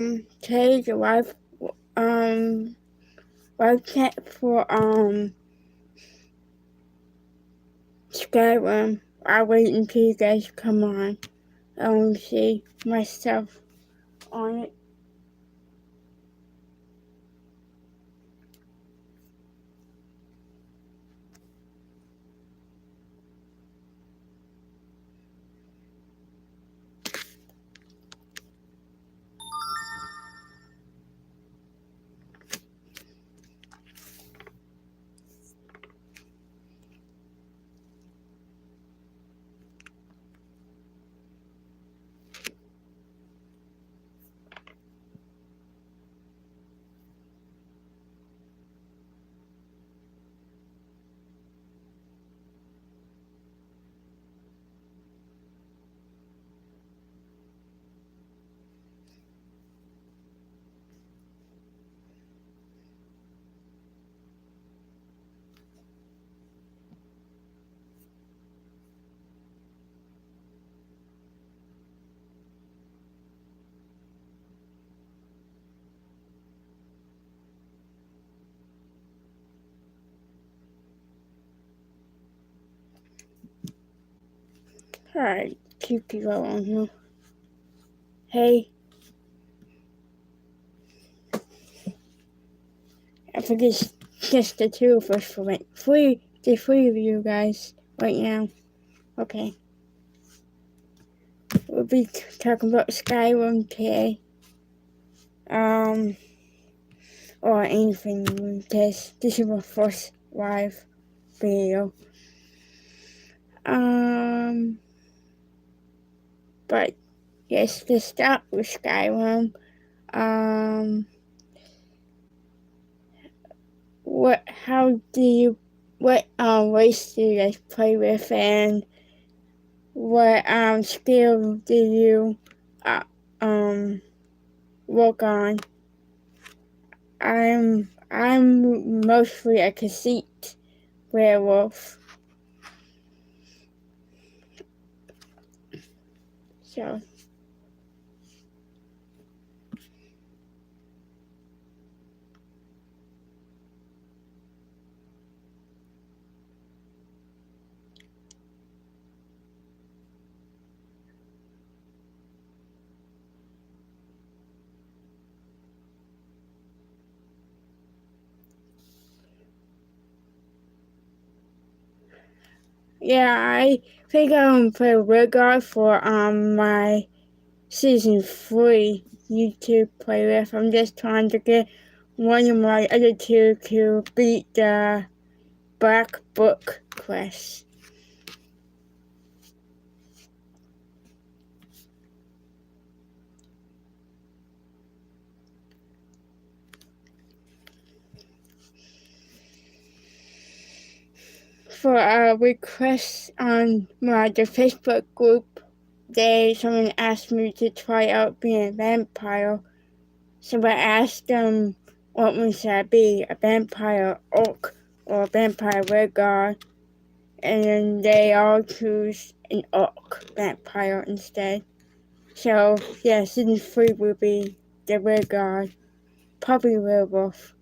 Today's the live chat for Skyrim. I'll wait until you guys come on. See myself on it. Alright, keep people on here. Hey, I forget just the two of us for it. The three of you guys right now. Okay. We'll be talking about Skyrim today. Or anything, because this is my first live video. But yes, to start with Skyrim, what race do you guys play with, and what skill do you work on? I'm mostly a conceit werewolf. So yeah, I think I'm gonna play Rigard for my Season 3 YouTube playlist. I'm just trying to get one of my other two to beat the Black Book quest. For a request on the Facebook group, someone asked me to try out being a vampire. So I asked them what should I be, a vampire orc or a vampire Rigard, and then they all choose an orc vampire instead. So yeah, Season 3 will be the Rigard, probably werewolf.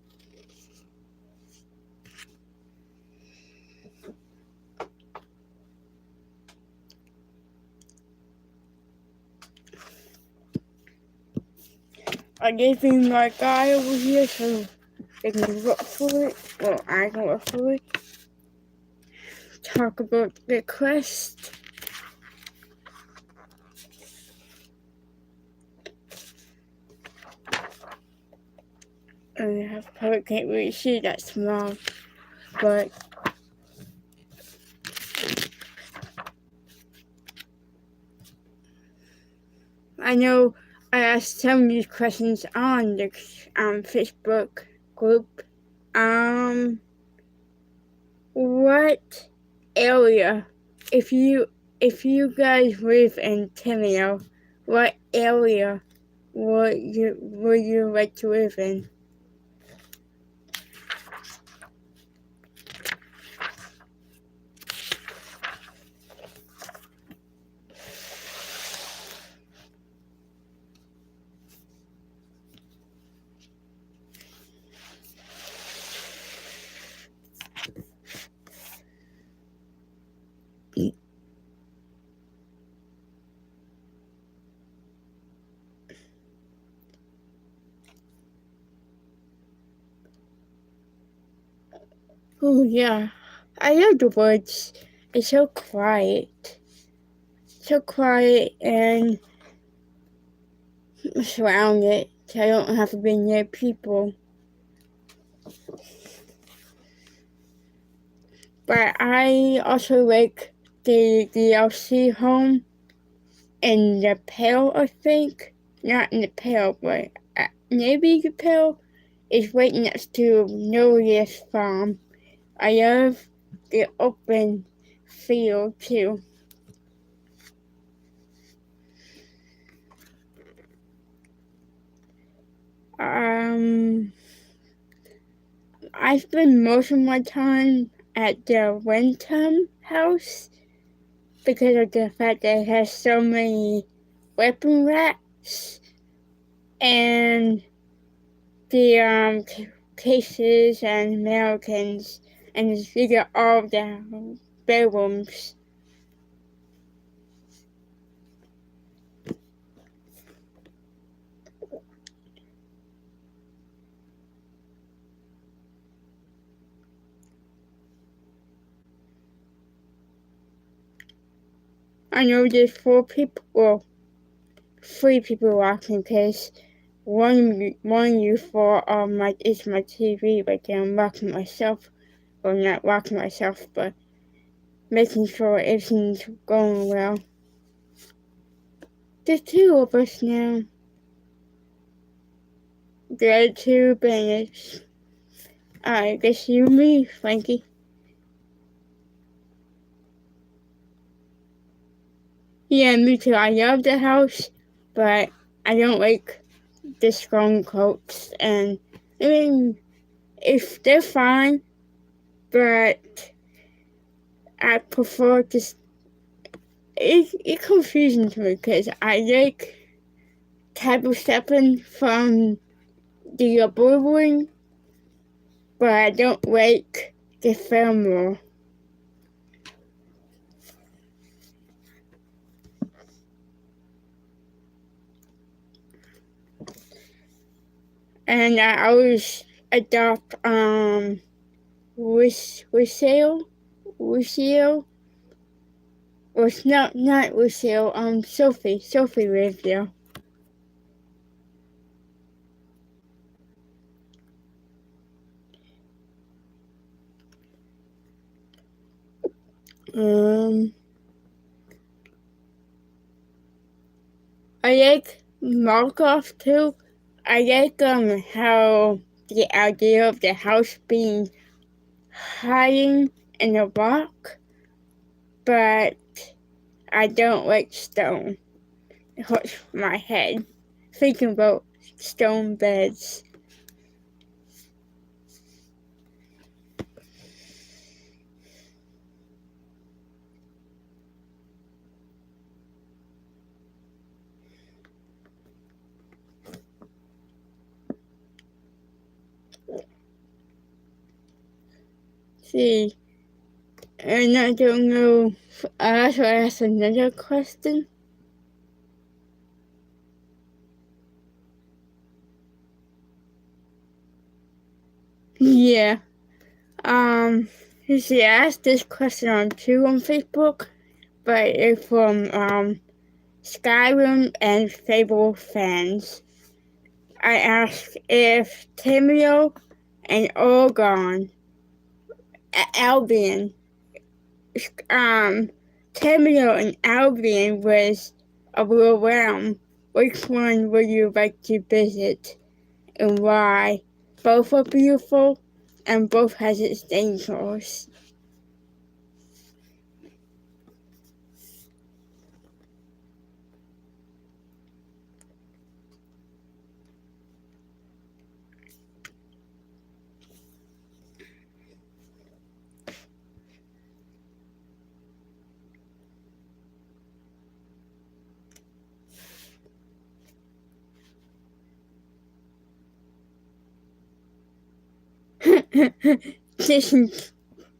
I gave him my guy over here so they can look for it. Well, I can look for it. Talk about the quest. And I probably can't really see that small, but I know I asked some of these questions on the Facebook group. What area, if you guys live in Timeo, what area would you like to live in? Oh yeah, I love the woods. It's so quiet. So quiet and surrounded, so I don't have to be near people. But I also like the DLC home in the Pale, I think. Not in the Pale, but maybe the Pale is right next to Noria's farm. I love the open field too. I spend most of my time at the Wentham house because of the fact that it has so many weapon racks and the cases and Americans, and you get all the bedrooms. I know there's 4 people, well, 3 people watching because one you for is my TV right there. I'm watching myself, or not watching myself, but making sure everything's going well. There's 2 of us now. The other 2 Bennets. I guess you and me, Frankie. Yeah, me too. I love the house, but I don't like the strong coats. And I mean, if they're fine, but I prefer just it's confusing to me because I like table stepping from the blue, but I don't like the thermal. And I always adopt Lucille, or not Lucille, Sophie lives there. I like Markov too. I like how the idea of the house being hiding in a rock, but I don't like stone. It hurts my head thinking about stone beds. See, and I don't know. I also ask another question. Yeah. You see, I asked this question on Facebook, but it's from Skyrim and Fable fans. I asked if Tamriel and Oregon, Albion, Tamriel and Albion was a real realm. Which one would you like to visit and why? Both are beautiful and both has its dangers.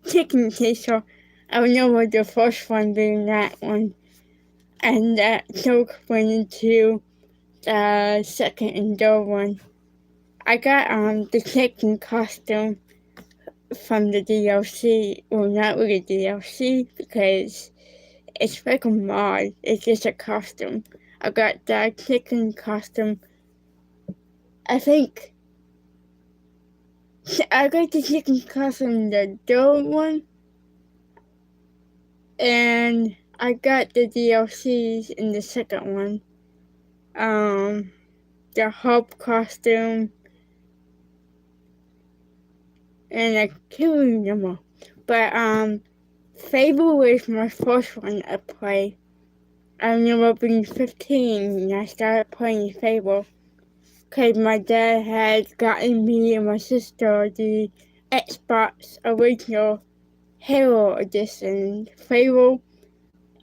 Chicken chaser. I remember the first one being that one, and that joke went into the second and third one. I got the chicken costume from the DLC. Well, not really DLC because it's like a mod. It's just a costume. I got that chicken costume. I think I got the chicken costume, the dough one, and I got the DLCs in the second one. The Hope costume, and I can't remember. But Fable was my first one I played. I remember being 15 and I started playing Fable because my dad had gotten me and my sister the Xbox original Halo Edition Fable,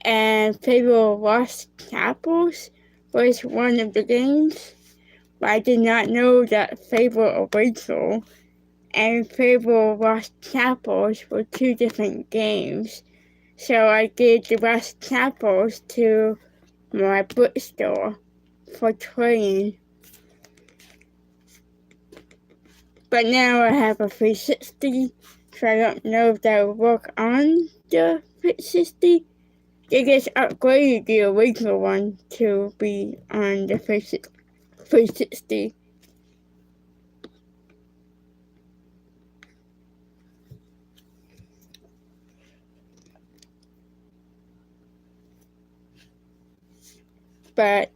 and Fable Lost Chapels was one of the games, but I did not know that Fable Original and Fable Lost Chapels were two different games. So I gave the Lost Chapels to my bookstore for trading. But now I have a 360, so I don't know if that will work on the 360. They just upgraded the original one to be on the 360. But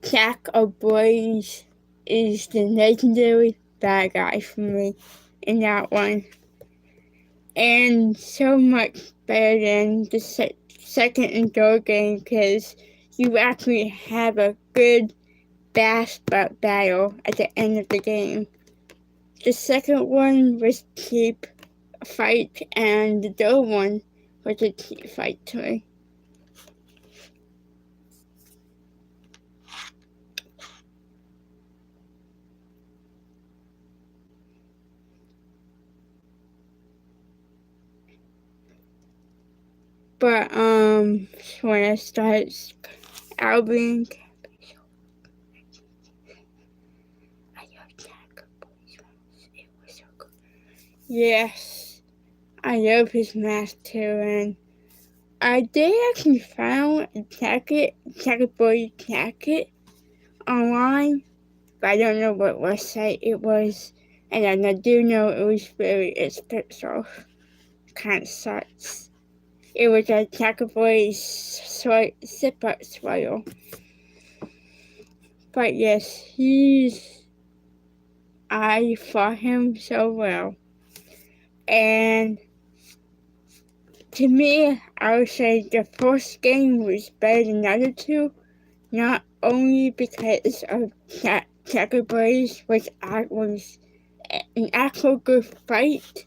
Jack O'Blaze is the legendary bad guy for me in that one. And so much better than the second and third game because you actually have a good battle at the end of the game. The second one was cheap fight, and the third one was a cheap fight too. But when I started Albion, yes, I love his mask too, and I did actually found a jacket boy jacket online, but I don't know what website it was, and I do know it was very expensive. Kind of sucks. It was a jacket boy zip-up swale. But yes, I fought him so well. And to me, I would say the first game was better than the other two, not only because of Checker Blaze, which was an actual good fight,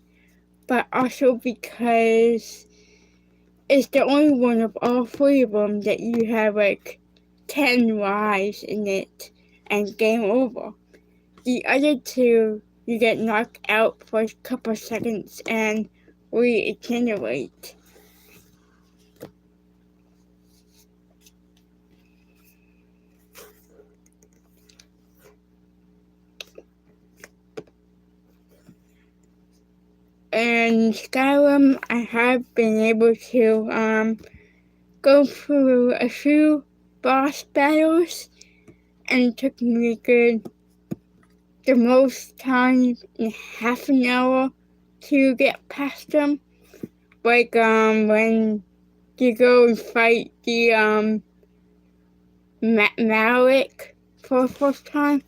but also because it's the only one of all three of them that you have like 10 lives in it and game over. The other two, you get knocked out for a couple seconds and regenerate. In Skyrim, I have been able to go through a few boss battles, and it took me the most time in half an hour to get past them. Like when you go and fight the Malik for the first time.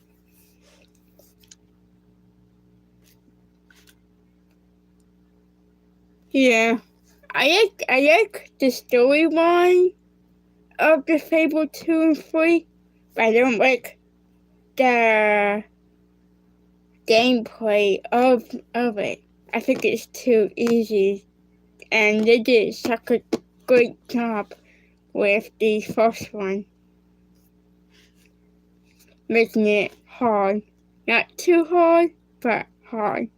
Yeah, I like the storyline of the Fable 2 and 3, but I don't like the gameplay of it. I think it's too easy, and they did such a great job with the first one, making it hard. Not too hard, but hard.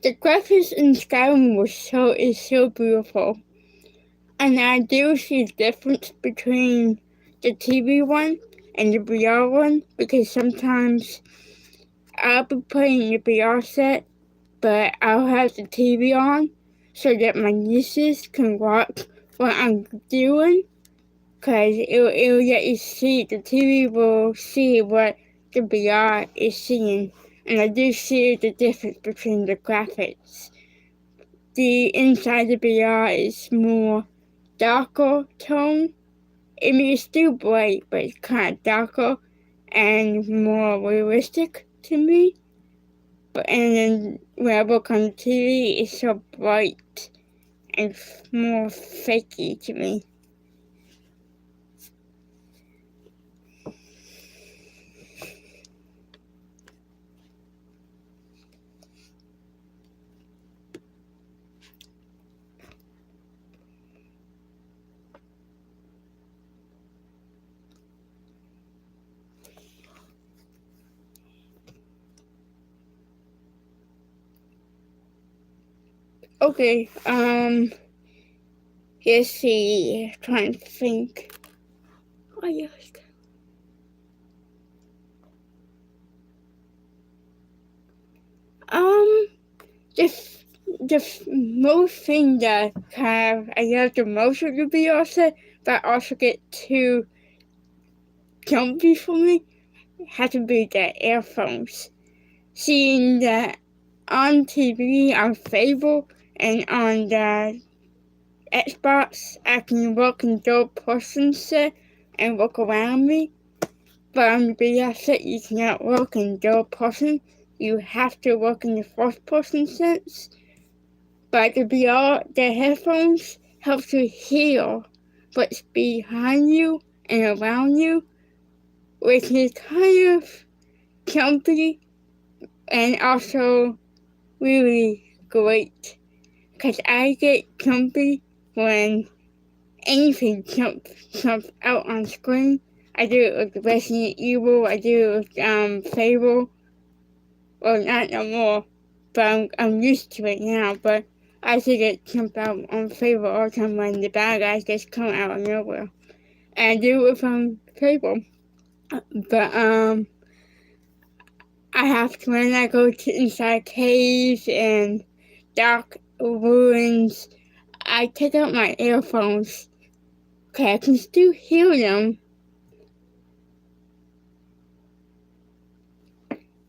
The graphics in Skyrim is so beautiful. And I do see the difference between the TV one and the VR one, because sometimes I'll be playing the VR set, but I'll have the TV on so that my nieces can watch what I'm doing, because it'll let you see, the TV will see what the VR is seeing. And I do see the difference between the graphics. The inside the VR is more darker tone. I mean, it's still bright, but it's kind of darker and more realistic to me. But and then when I look on the TV, it's so bright and more fakey to me. Okay, let's see, trying to think. Oh, yes. The most thing that I love the most of the VR set, but also get too jumpy for me, had to be the earphones. Seeing that on TV on Fable and on the Xbox, I can look in third person set and look around me. But on the VR set, you cannot look in third person. You have to look in the first person sense. But the headphones help you hear what's behind you and around you, which is kind of jumpy and also really great. Because I get jumpy when anything jumps out on screen. I do it with Resident Evil, I do it with Fable. Well, not no more, but I'm used to it now. But I see it jump out on Fable all the time when the bad guys just come out of nowhere. And I do it from Fable. But I have to, when I go to inside caves and dark ruins, I take out my earphones. Okay, I can still hear them.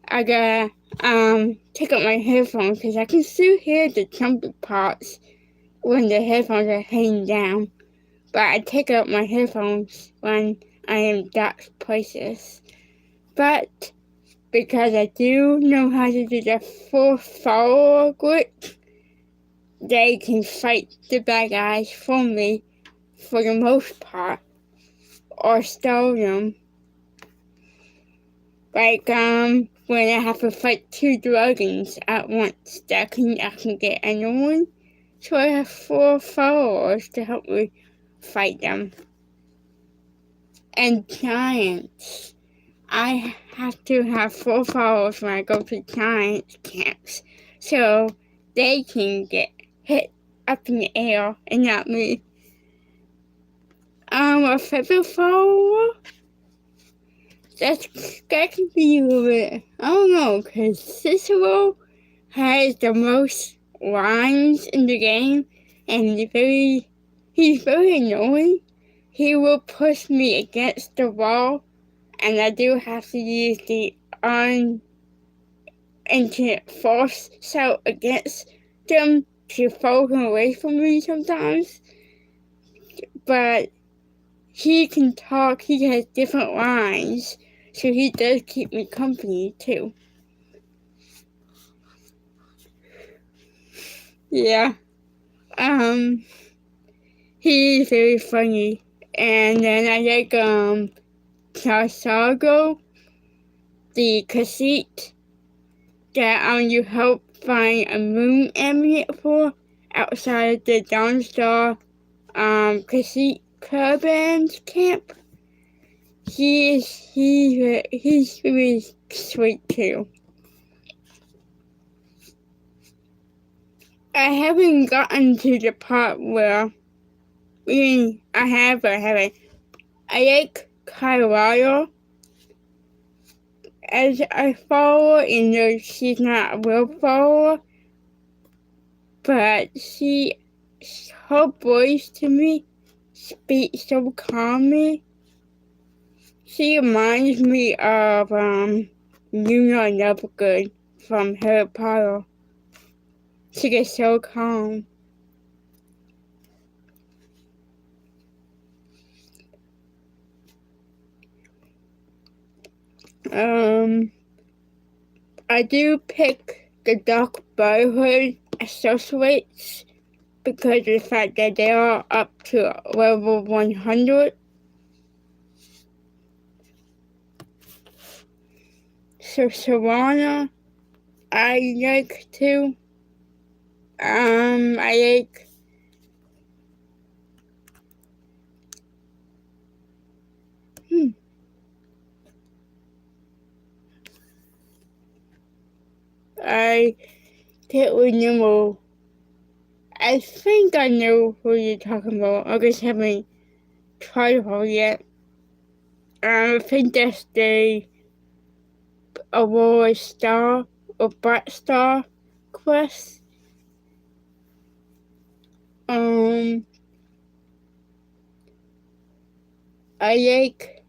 I gotta take out my headphones because I can still hear the trumpet parts when the headphones are hanging down. But I take out my headphones when I am in dark places. But because I do know how to do the full follower glitch, they can fight the bad guys for me for the most part, or stall them. Like when I have to fight two dragons at once, that can get annoying. So I have 4 followers to help me fight them. And giants. I have to have 4 followers when I go to giant camps, so they can get hit up in the air and not me. A feather follower? That can be a little bit, I don't know, because Cicero has the most lines in the game, and he's very annoying. He will push me against the wall, and I do have to use the infinite force shout against them to throw him away from me sometimes. But he can talk, he has different lines, so he does keep me company too. Yeah. He's very funny. And then I like Charsago, the cassette that you help find a moon amulet for outside the Dawnstar cassette caravans camp. He's really sweet too. I haven't gotten to the part where I haven't. I like Colorado as a follower, and though she's not a real follower, but her voice to me speaks so calmly. She reminds me of Luna Lovegood from Harry Potter. She gets so calm. I do pick the Dark Brotherhood Associates because of the fact that they are up to level 100. So Savannah, I like too. I like I can't remember. I think I know who you're talking about. I just haven't tried her yet. I think that's the Aurora Star or Bright Star quest. I like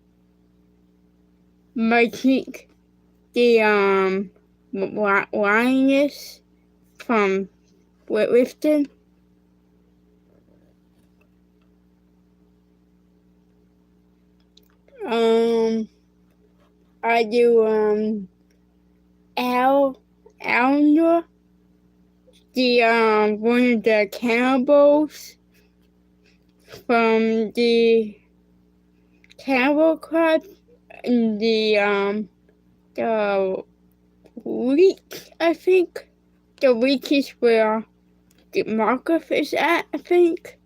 Martinique, the lioness from weightlifting. I do Alnor, the one of the cannibals from the Cannibal Club in the week, I think. The week is where the Markov is at, I think.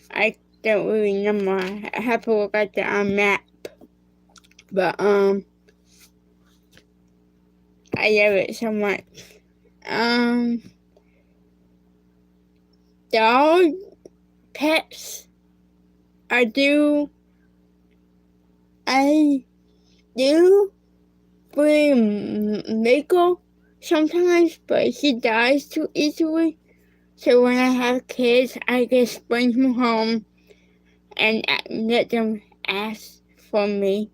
I don't really remember. I have to look at the map. But I love it so much. Dog pets. I do bring Mako sometimes, but he dies too easily. So when I have kids, I just bring him home and let them ask for me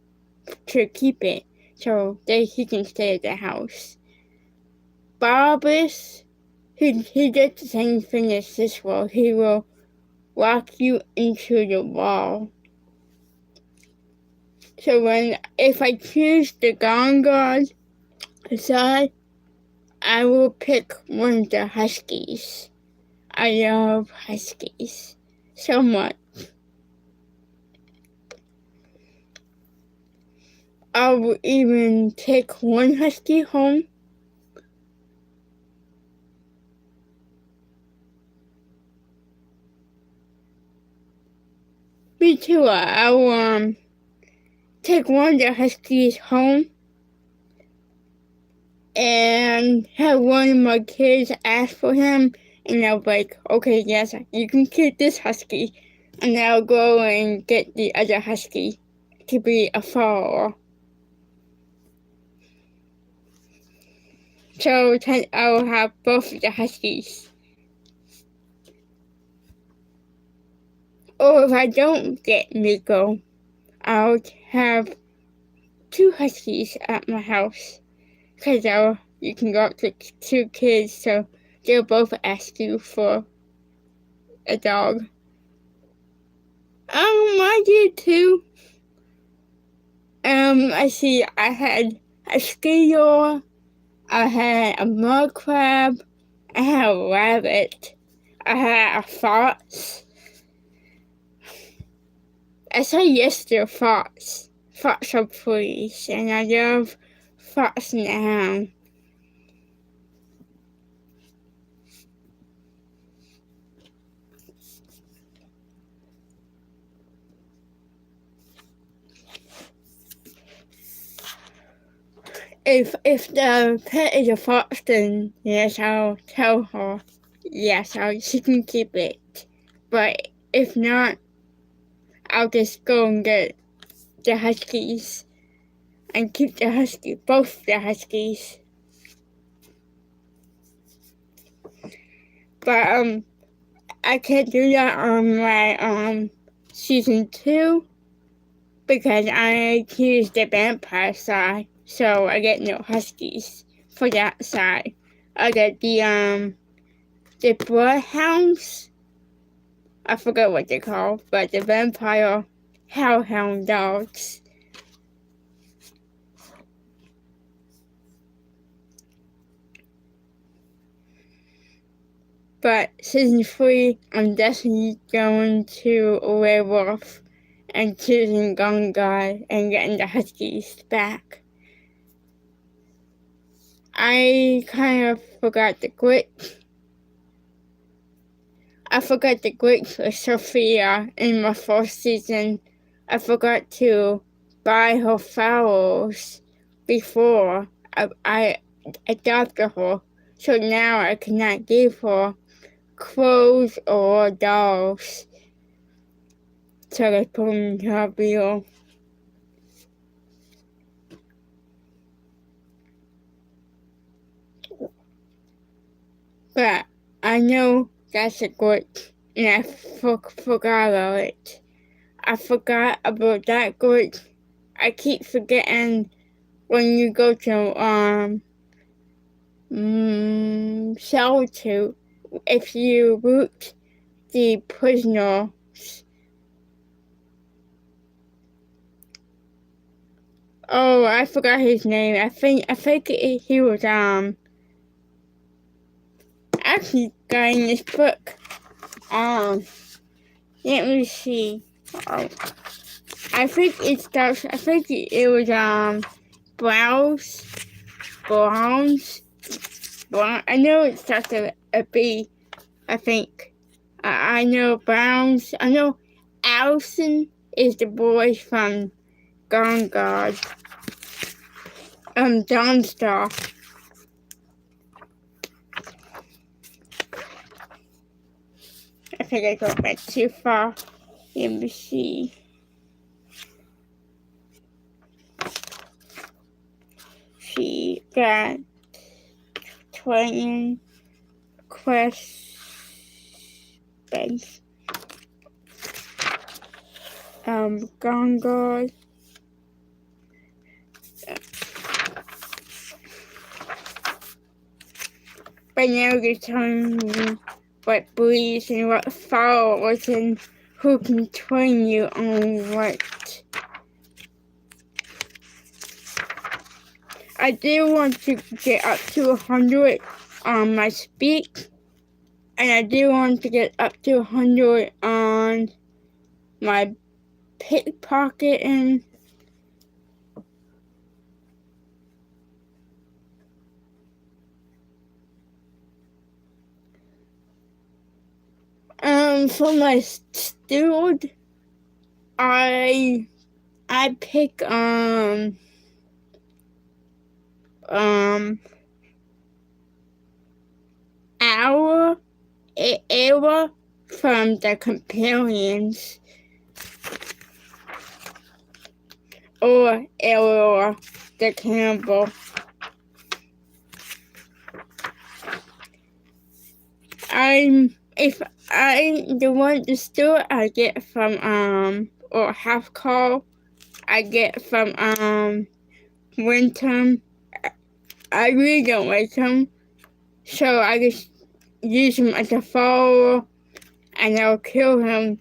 to keep it so that he can stay at the house. Barbus, he does the same thing as this world. He will lock you into the wall. So if I choose the Gone Guard side, I will pick one of the Huskies. I love Huskies so much. I will even take one Husky home. Me too. I will take one of the Huskies home and have one of my kids ask for him, and I'll be like, okay, yes, you can keep this Husky, and I'll go and get the other Husky to be a follower. So I will have both of the Huskies. Or if I don't get Miko, I'll have 2 Huskies at my house. Because you can go up to 2 kids, so they'll both ask you for a dog. I did too. I see, I had a squirrel, I had a mud crab, I had a rabbit, I had a fox. I say yes to fox. Fox are pretty, and I love fox and the hound. If the pet is a fox, then yes, I'll tell her. yes, she can keep it. But if not, I'll just go and get the huskies and keep both the huskies. But I can't do that on my season 2 because I choose the vampire side, so I get no huskies for that side. I get the bloodhounds. I forget what they're called, but the vampire hellhound dogs. But season 3, I'm definitely going to a werewolf and choosing Gun Guy and getting the huskies back. I kind of forgot the glitch. I forgot the glitch with Sophia in my first season. I forgot to buy her flowers before I adopted her, so now I cannot give her clothes or dolls. So they put them in her bill. But I know that's a glitch, and I forgot about it. I forgot about that glitch. I keep forgetting when you go to solitude, if you root the prisoners. Oh, I forgot his name. I think he was actually guy in this book. Let me see. I think it starts. I think it was Browns. I know it starts with a B. I think. I know Browns. I know Allison is the boy from Gone Guard. Dawnstar. I think I got back too far. Let me see. She got 20 questions. Gone Guard. But now you're telling me what breeds and what followers and who can train you on what. I do want to get up to 100 on my speak, and I do want to get up to 100 on my pickpocketing. For my steward, I pick Awa from the companions, or Elora the cannibal. The steward I get from or half call I get from Winton. I really don't like him, so I just use him as a follower, and I'll kill him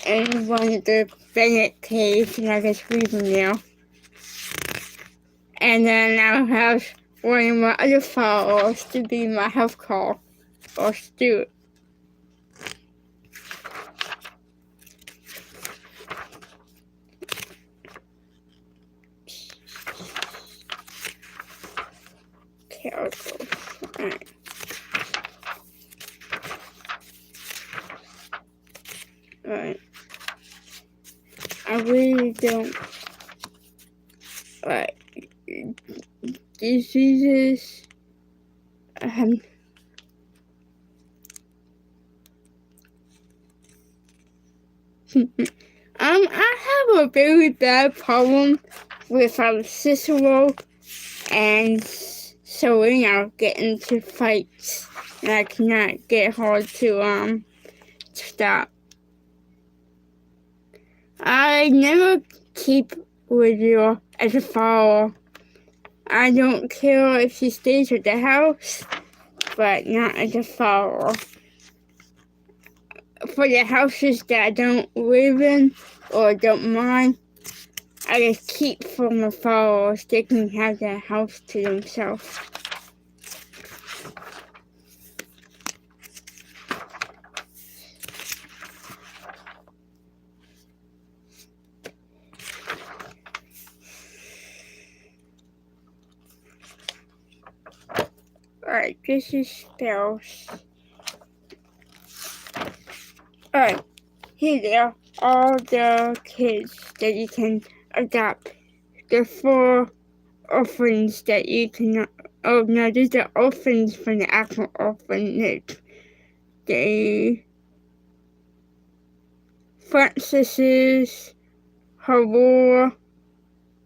in one of the Bennett caves, and I just leave him there. And then I'll have one of my other followers to be my health call or steward. Characters. Alright. Alright. I really don't like diseases. I have a very bad problem with Cicero and Serena get into fights, and I cannot get her to stop. I never keep Lydia as a follower. I don't care if she stays at the house, but not as a follower. For the houses that I don't live in or don't mind, I just keep from the followers. They can have their house to themselves. Alright, this is spells. Alright, here they are, all the kids that you can adopt. The 4 orphans that you can, oh no, these are orphans from the actual orphanage. The Francis's, Haror,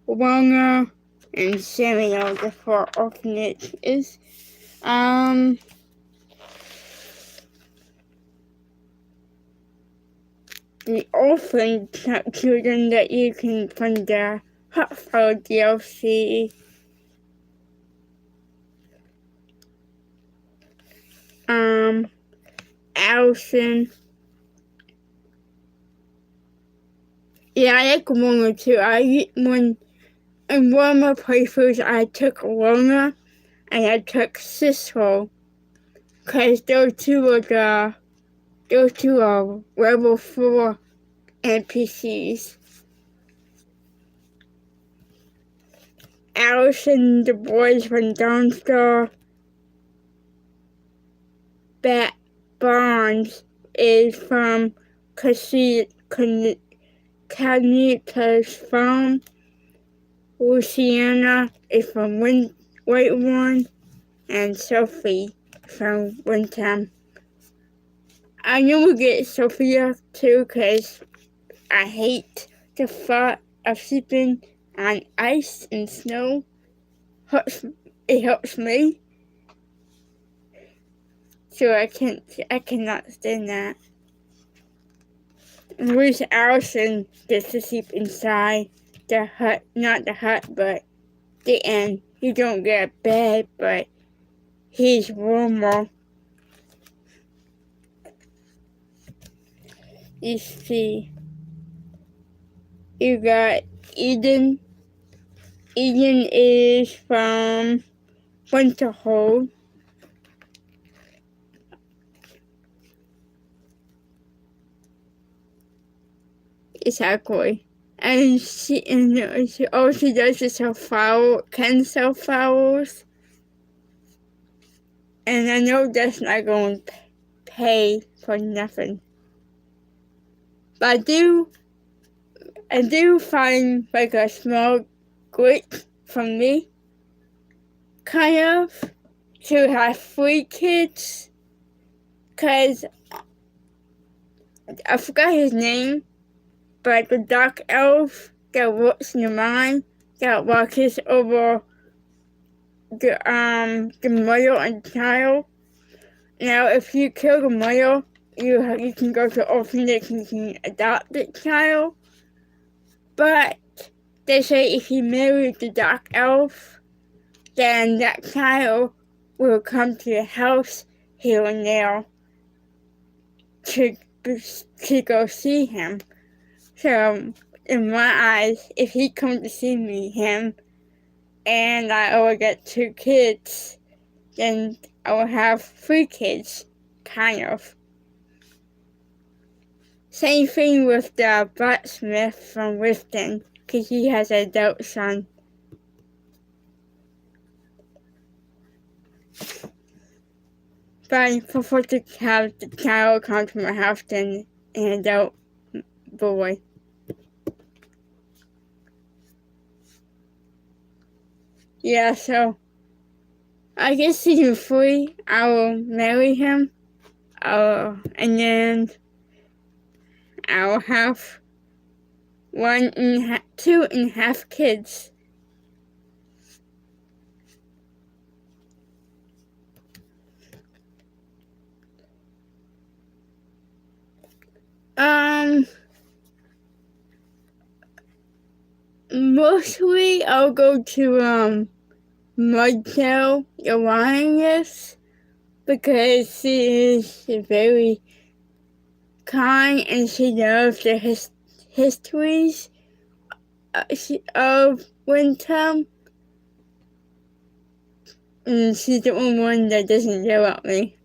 Wanga, and Samuel, the 4 orphanages. The orphan children that you can from the Hotfire DLC. Allison. Yeah, I like Wanga too. In one of my playthroughs, I took Wanga and I took Cicero, because those two are level 4 NPCs. Allison, the boys from Dawnstar. Bat Barnes is from Canita's farm. Luciana is from White One, and Sophie from Windham. I know we get Sophia too, because I hate the thought of sleeping on ice and snow. It helps me. So I cannot stand that. Whereas Allison gets to sleep inside the hut, not the hut, but the inn. He don't get a bed, but he's warmer. You see, you got Eden. Eden is from Winterhold. Exactly. And she all she does is sell flowers. And I know that's not going to pay for nothing. But I do find like a small glitch from me, kind of, to have 3 kids. Because I forgot his name, but the dark elf that works in the mine, that watches over the mother and child. Now, if you kill the mother, you can go to orphanage and you can adopt the child. But they say if you marry the dark elf, then that child will come to your house here and there to go see him. So, in my eyes, if he comes to see him, and I only get 2 kids, then I will have 3 kids, kind of. Same thing with the blacksmith from Riften, because he has an adult son. But I prefer to have the child come to my house than an adult boy. Yeah, so I guess season 3, I will marry him. And then I'll have 2.5 kids. Mostly I'll go to Mudtail, the lioness, because she is very kind and she loves the histories of Windtown. And she's the only one that doesn't yell at me.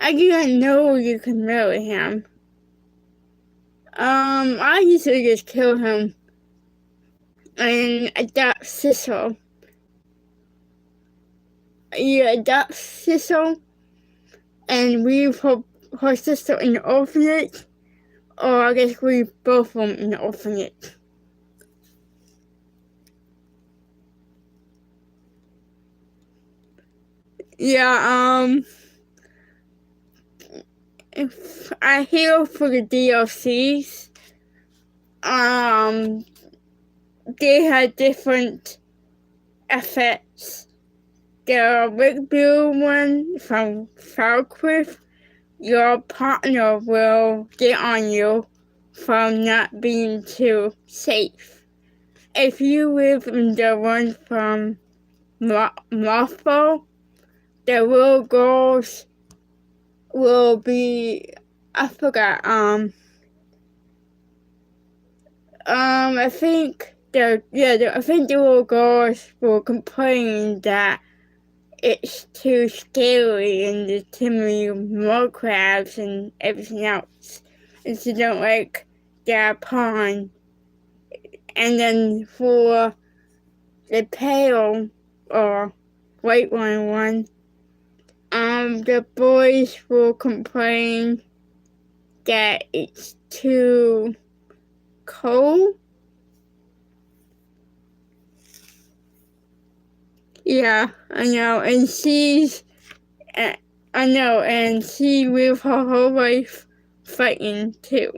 I didn't know you could marry him. I usually just kill him and adopt Cecil. You adopt Cecil and leave her sister in the orphanage, or I guess leave both of them in the orphanage. Yeah, if I hear for the DLCs, they had different effects. The Rick Blue one from Falcliff, your partner will get on you from not being too safe. If you live in the one from Mothball, the little girls will be, I forgot, I think the little girls will complain that it's too scary and there's too many mud crabs and everything else, and she don't like that pond. And then for the pale or white one, the boys will complain that it's too cold. Yeah, I know, and and she lived her whole life fighting too.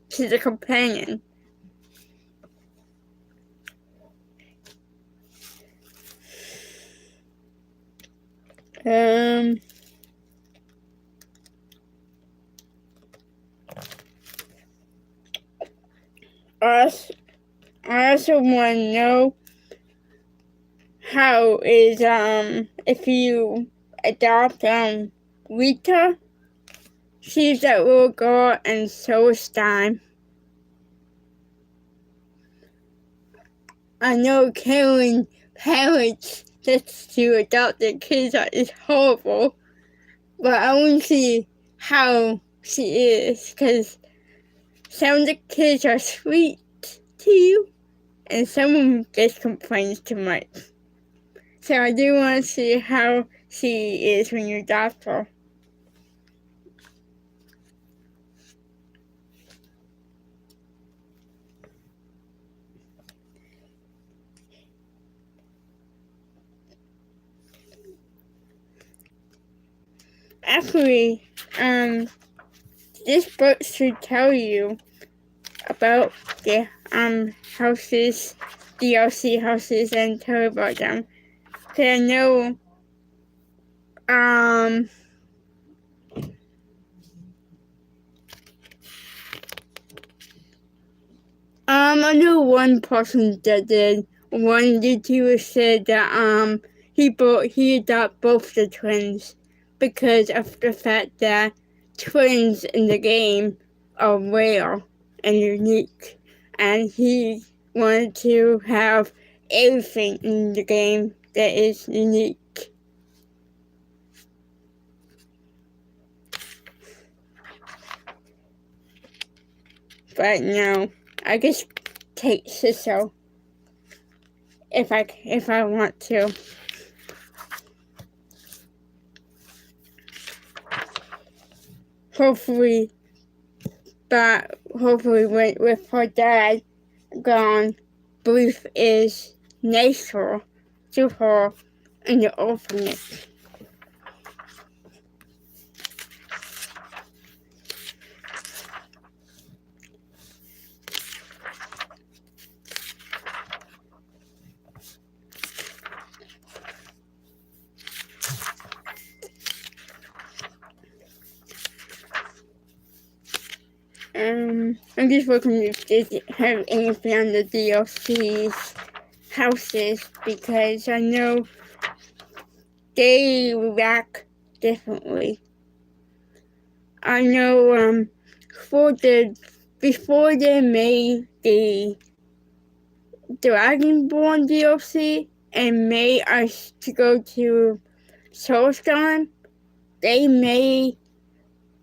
She's a companion. I also want to know how is if you adopt Rita, she's that little girl, and so is Stein. I know killing parents just to adopt their kids is horrible, but I want to see how she is, because some of the kids are sweet to you, and some of them just complains too much. So I do want to see how she is when you adopt her. Actually, this book should tell you about the houses, DLC houses, and tell you about them. Cause I know I know one person that did. One YouTuber said that he adopted both the twins because of the fact that twins in the game are rare and unique, and he wanted to have everything in the game that is unique. But no, I just take Siso if I want to. hopefully, but hopefully with her dad gone, Belief is natural to her in the orphanage. I'm just looking if they have anything on the DLC's houses because I know they react differently. I know before they made the Dragonborn DLC and made us to go to Soulstone, they made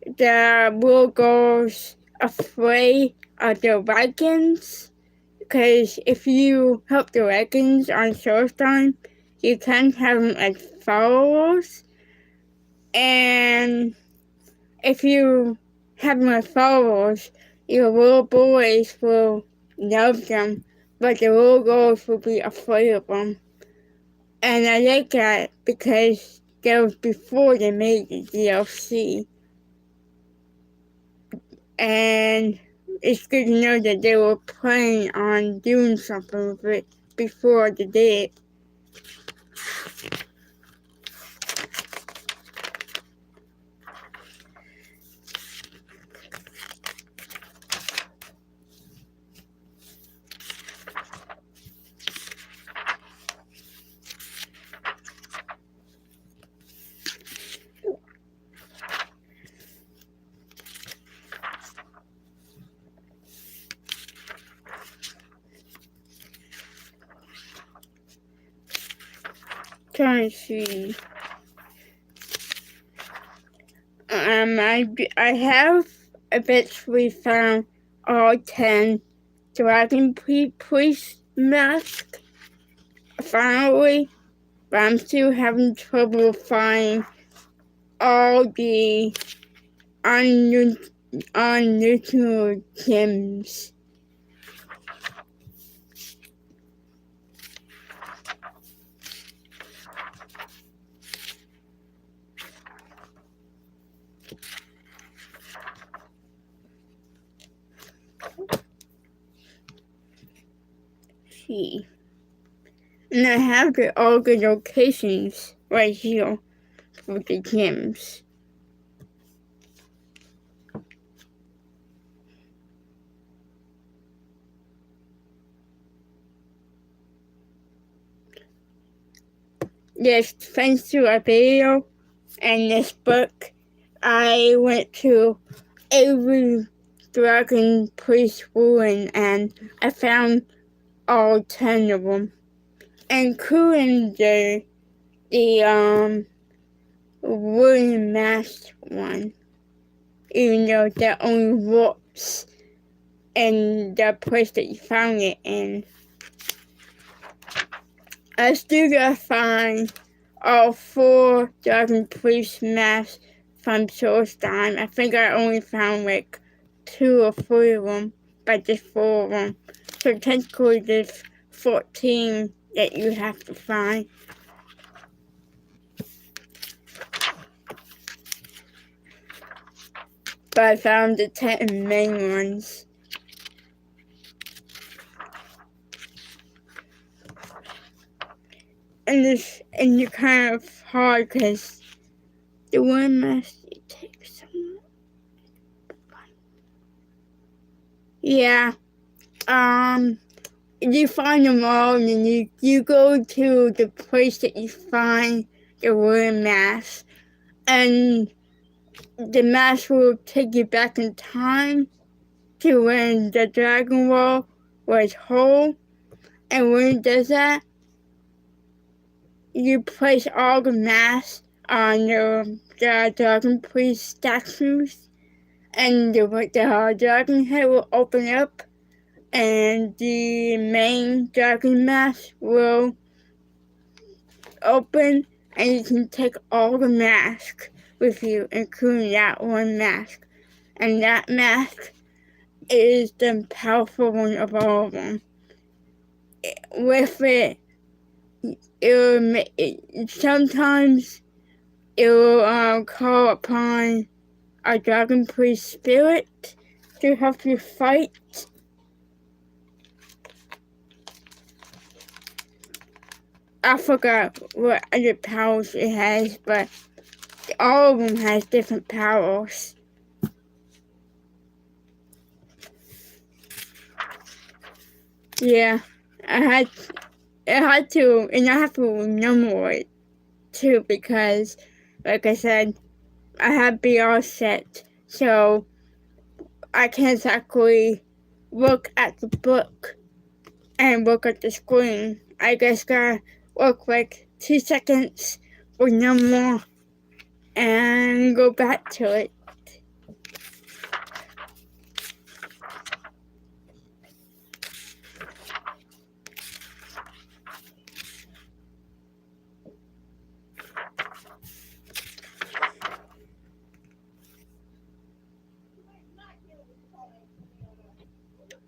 the little girls afraid of the Vikings. Because if you help the Vikings on Soulstone, you can have them as followers. And if you have them as followers, your little boys will love them, but the little girls will be afraid of them. And I like that because that was before they made the DLC. And it's good to know that they were planning on doing something with it before they did. Trying to see. I have eventually found all 10 Dragon Priest masks finally, but I'm still having trouble finding all the unusual gems. And I have all the locations right here for the gems. Yes, thanks to a video and this book, I went to every Dragon Priest ruin and I found all 10 of them, including the wooden masked one, even though that only works in the place that you found it in. I still gotta find all 4 Dragon Priest masks from Soulstone. I think I only found like 2 or 3 of them, but just 4 of them. So technically there's 14 that you have to find. But I found the 10 main ones. And it's kind of hard because the one mask takes some. Yeah. You find them all and then you go to the place that you find the wooden mask. And the mask will take you back in time to when the Dragon Wall was whole. And when it does that, you place all the masks on the Dragon Priest statues, and the dragon head will open up, and the main dragon mask will open, and you can take all the masks with you, including that one mask. And that mask is the powerful one of all of them. With it, sometimes it will call upon a dragon priest spirit to help you fight. I forgot what other powers it has, but all of them has different powers. Yeah, I had to, and I have to remember it too, because, like I said, I have BR set, so I can't exactly look at the book and look at the screen. I just gotta look like 2 seconds or no more and go back to it.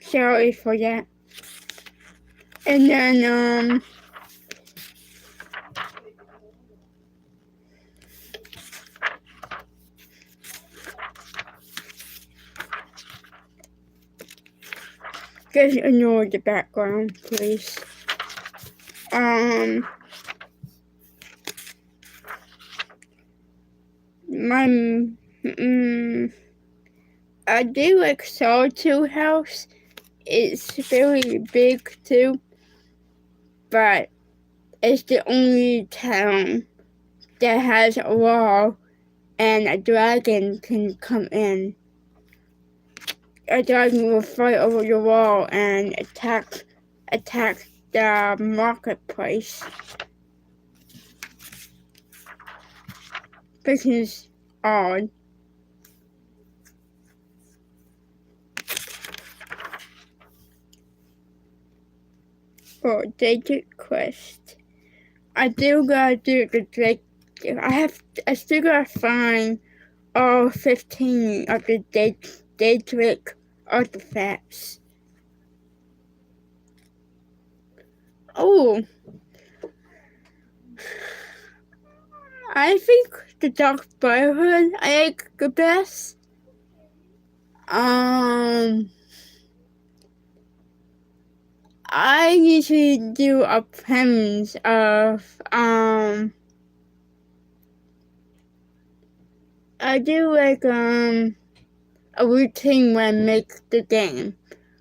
Sorry for that. And then, just ignore the background, please. I do like Solitude House. It's very big too, but it's the only town that has a wall and a dragon can come in. A dragon will fly over the wall and attack the marketplace. This is odd. For Dated Quest, I do gotta do the Drake. I still gotta find all 15 of the Daedric artifacts. Oh, I think the Dark Brotherhood I like the best. I usually do a premise of I do like a routine when I make the game.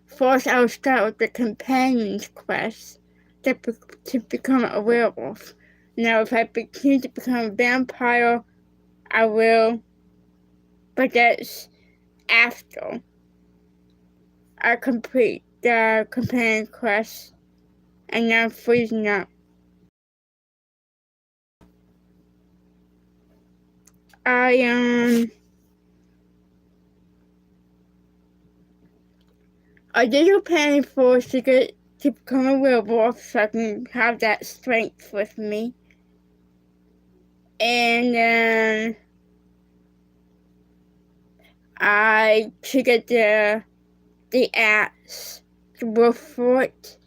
First, I'll start with the companion's quest to become a werewolf. Now, if I choose to become a vampire, I will, but that's after I complete the companion quest, and now I'm freezing up. I did a planning for to become a werewolf so I can have that strength with me. And then I to get the axe, the wolf fort,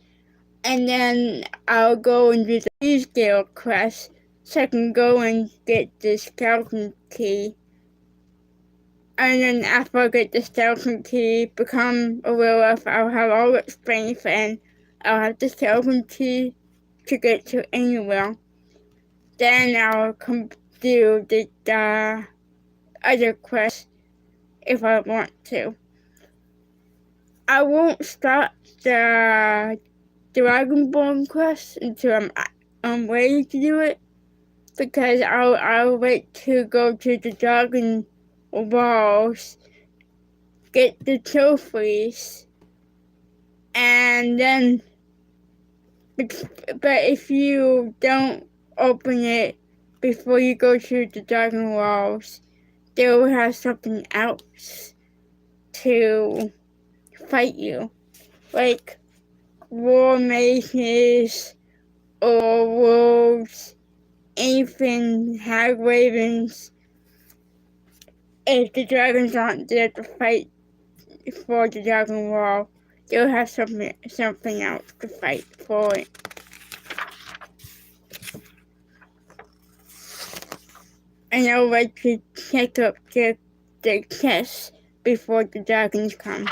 and then I'll go and do the Thieves Guild quest so I can go and get the skeleton key. And then after I get the skeleton key, become a werewolf, I'll have all the strength and I'll have the skeleton key to get to anywhere. Then I'll do the other quest if I want to. I won't start the Dragonborn quest until I'm ready to do it, because I'll wait to go to the dragon walls, get the trophies, and then, but if you don't open it before you go to the dragon walls, they will have something else to fight you, like war mages or wolves, anything, hag ravens. if the dragons aren't there to fight for the dragon wall, they'll have something else to fight for it. And I'll like to check up the chests before the dragons come.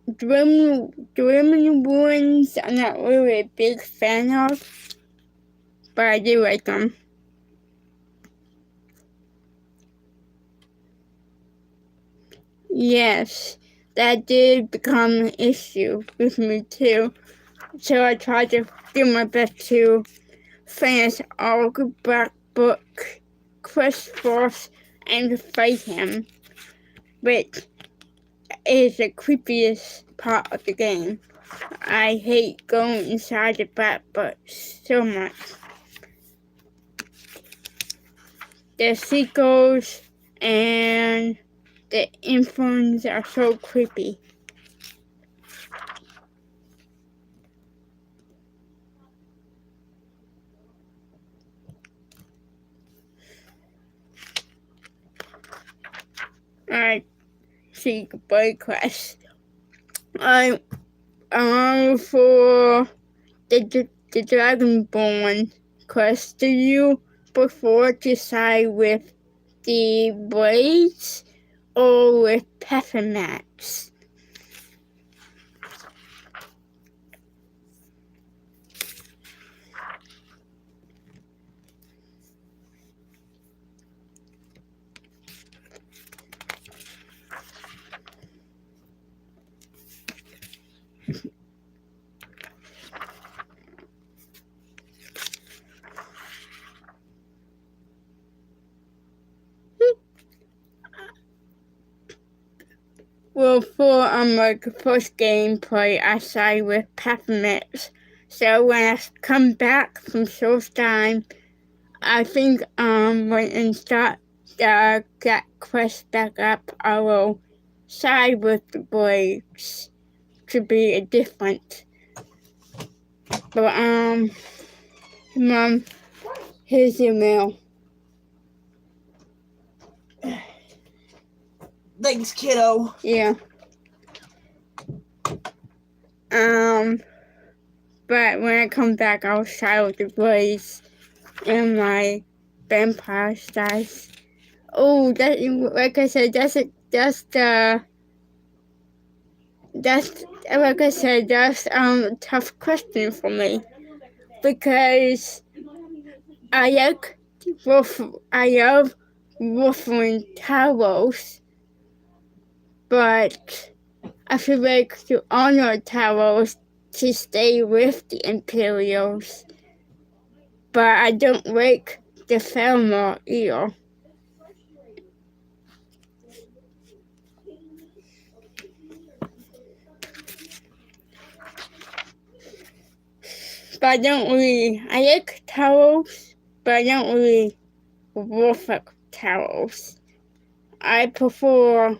Dwarven ruins I'm not really a big fan of, but I do like them. Yes, that did become an issue with me too. So I tried to do my best to finish all the Black Book quest force and to fight him, which is the creepiest part of the game. I hate going inside the Black Book so much. The seagulls and the infants are so creepy. Alright, see goodbye quest. For the Dragonborn quest, do you prefer to side with the Blades or with Peppermats? Well, for like first gameplay, I side with Peppermint. So when I come back from Showtime, I think when I start that quest back up, I will side with the Blades to be different. But Mom, here's your mail. Thanks, kiddo. Yeah. But when I come back, I'll side with the Blades and my vampire styles. Oh, that, like I said, that's like I said, that's a tough question for me because I love ruffling towels, but I feel like to honor towels to stay with the Imperials, but I don't like the Thelma either. But I like towels, but I don't really ruffle towels. I prefer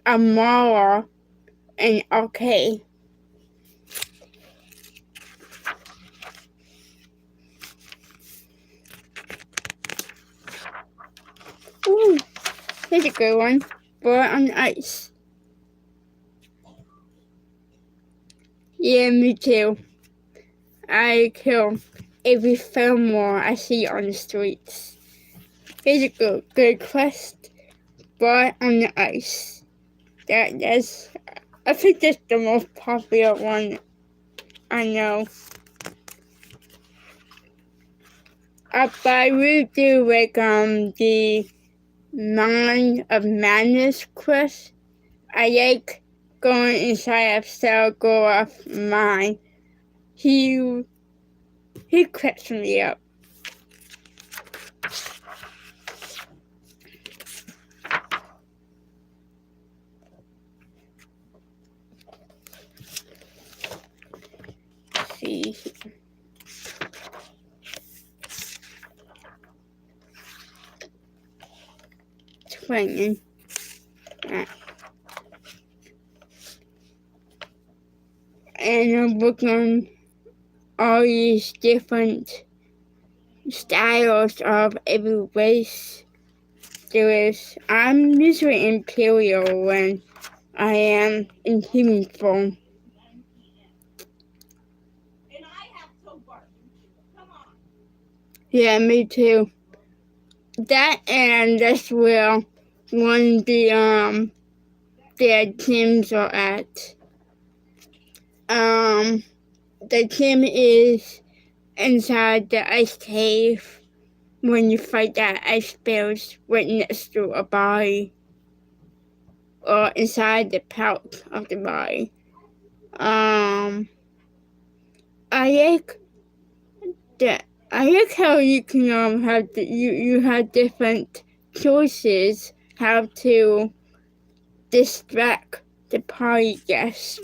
a Mara and okay. Ooh, here's a good one. But on ice. Yeah, me too. I kill every Fillmore I see on the streets. Here's a good quest. But on the ice. That's I think that's the most popular one I know. But I really do like the Mind of Madness quest. I like going inside of Selgor's mind. He cracks me up. Let's see. 20. and I'm working on all these different styles of every race there is. I'm usually Imperial when I am in human form. Yeah, me too. That and that's where one of their gyms are at. The gym is inside the ice cave when you fight that ice bears right next to a body or inside the pouch of the body. I like that. I like how you can have you have different choices how to distract the party guests.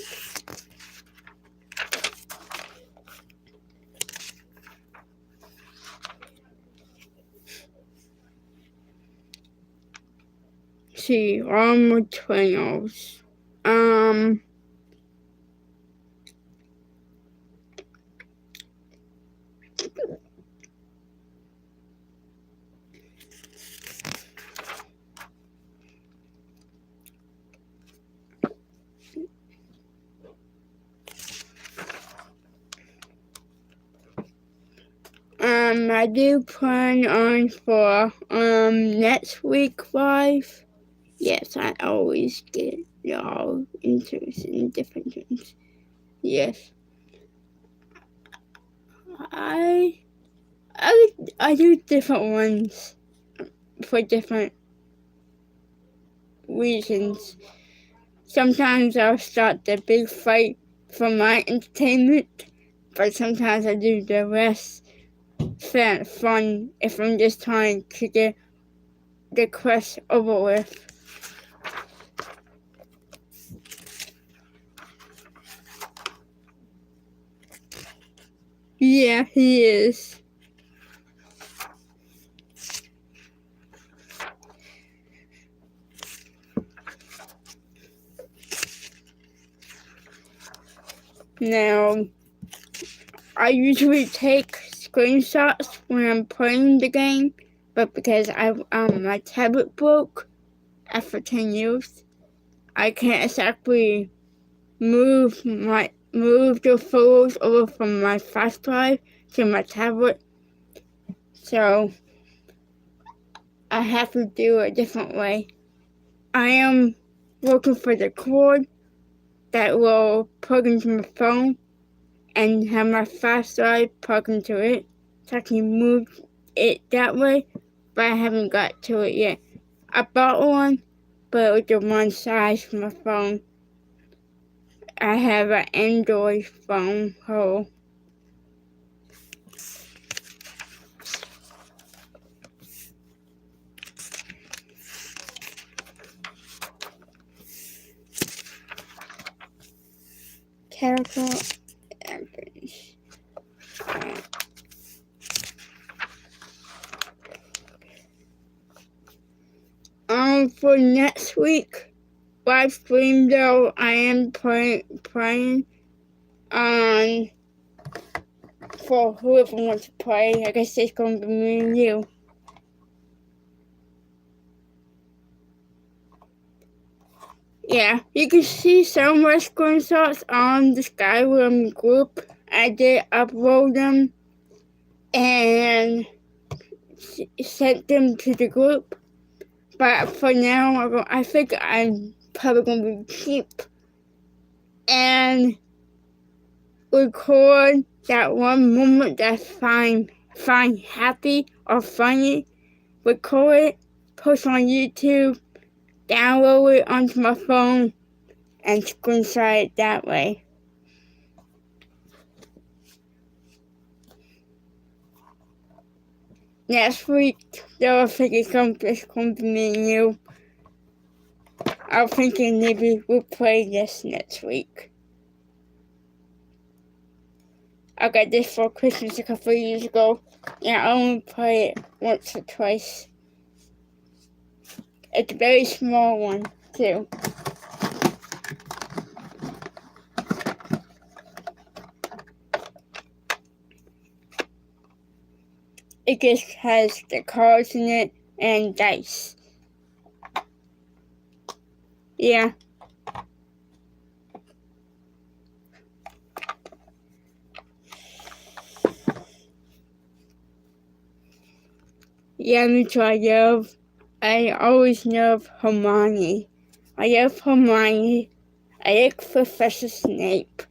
See, armor trainers. I do plan on for next week live. Yes, I always get y'all interested in different things. Yes. I do different ones for different reasons. Sometimes I'll start the big fight for my entertainment, but sometimes I do the rest for fun if I'm just trying to get the quest over with. Yeah, he is. Now, I usually take screenshots when I'm playing the game, but because my tablet broke after 10 years, I can't exactly move the photos over from my flash drive to my tablet, so I have to do it a different way. I am looking for the cord that will plug into my phone and have my flash drive plug into it so I can move it that way, but I haven't got to it yet. I bought one, but it was the wrong size for my phone. I have an Android phone hole. Character average. For next week live stream though, I am playing on for whoever wants to play. I guess it's gonna be me and you. Yeah, you can see some of my screenshots on the Skyrim group. I did upload them and sent them to the group. But for now, I think I'm probably going to be cheap and record that one moment that's find happy or funny, record it, post on YouTube, download it onto my phone, and screenshot it that way. Next week, though, I think it's going to be me and you. I'm thinking maybe we'll play this next week. I got this for Christmas a couple of years ago, and I only play it once or twice. It's a very small one, too. It just has the cards in it and dice. Yeah. Yeah, me too. I always love Hermione. I love Hermione. I like Professor Snape.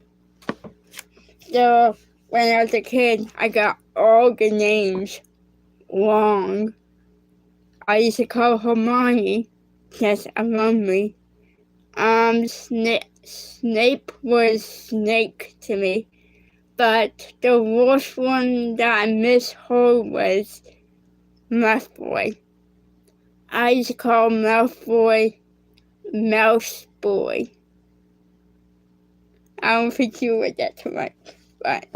So, when I was a kid, I got all the names wrong. I used to call Hermione just a memory. Snape was Snake to me. But the worst one that I misheard was Malfoy. I used to call Malfoy Mouse Boy. I don't think you read that too much, but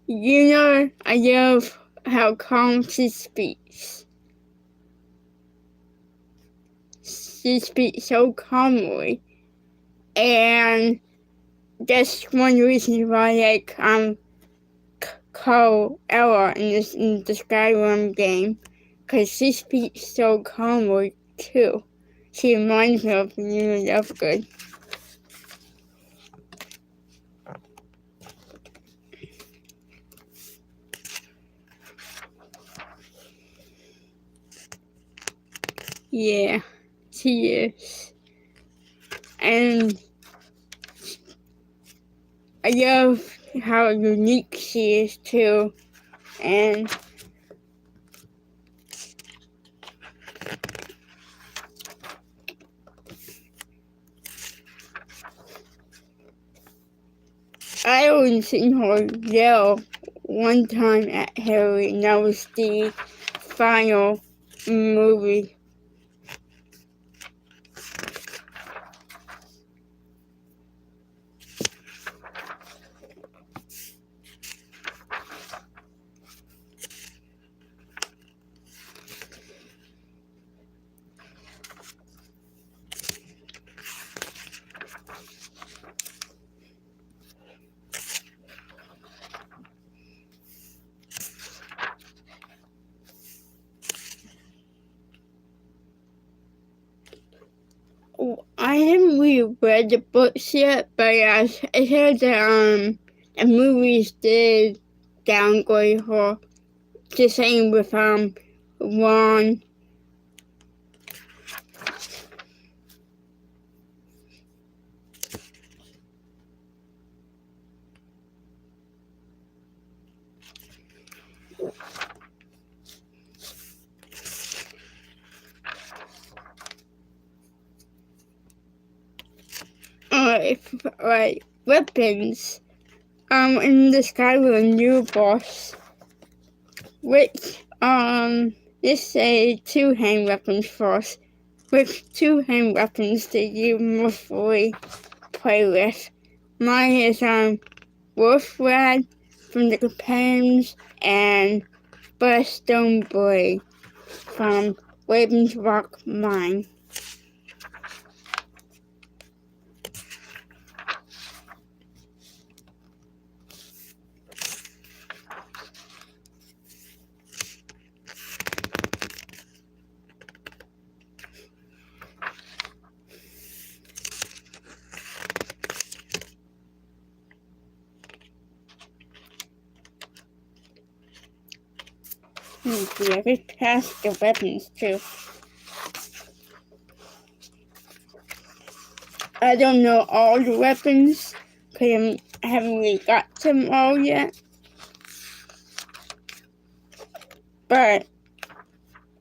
you know, I love how calm she speaks. She speaks so calmly, and that's one reason why I call Ella in the Skyrim game, because she speaks so calmly too. She reminds me of you Lovegood. Yeah, she is. And I love how unique she is too. And I only seen her yell one time at Harry, and that was the final movie. I haven't really read the books yet, but I heard that the movies did downgrade her. The same with Ron. Weapons. In the Skyrim new boss, which let's say two-hand weapons first. Which two-hand weapons did you mostly play with? Mine is Wolf Rad from the Companions and Bloodstone Blade from Raven's Rock Mine. I just passed the weapons too. I don't know all the weapons because I haven't really got them all yet. But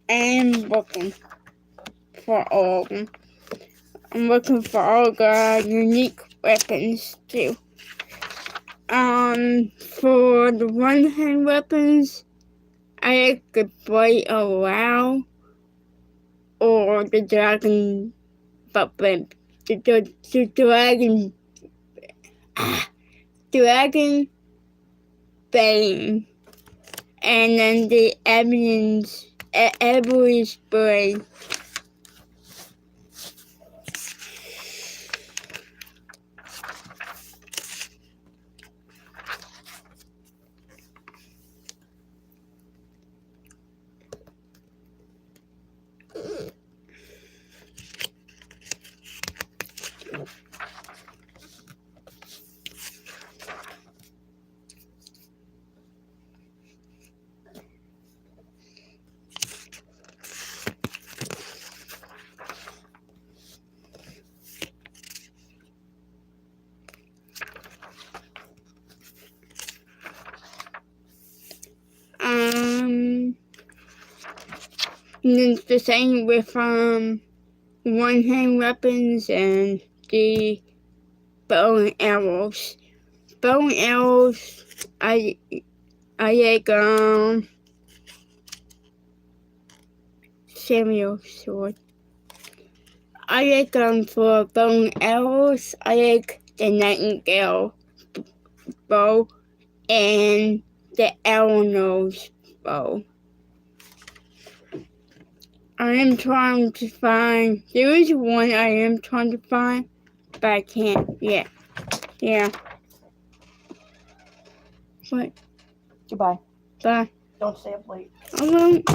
I am looking for all of them. I'm looking for all the unique weapons too. For the one-hand weapons, I like the Blade of Wow or the Dragon, the Dragon Bane, and then the Ebony's Blade. And it's the same with one-hand weapons and the bow and arrows. Bow and arrows, I like Samuel sword. I like for bow and arrows. I like the nightingale bow and the arrow nose bow. I am trying to find. There is one I am trying to find, but I can't yet. Yeah. What? Goodbye. Bye. Don't stay up late. I won't.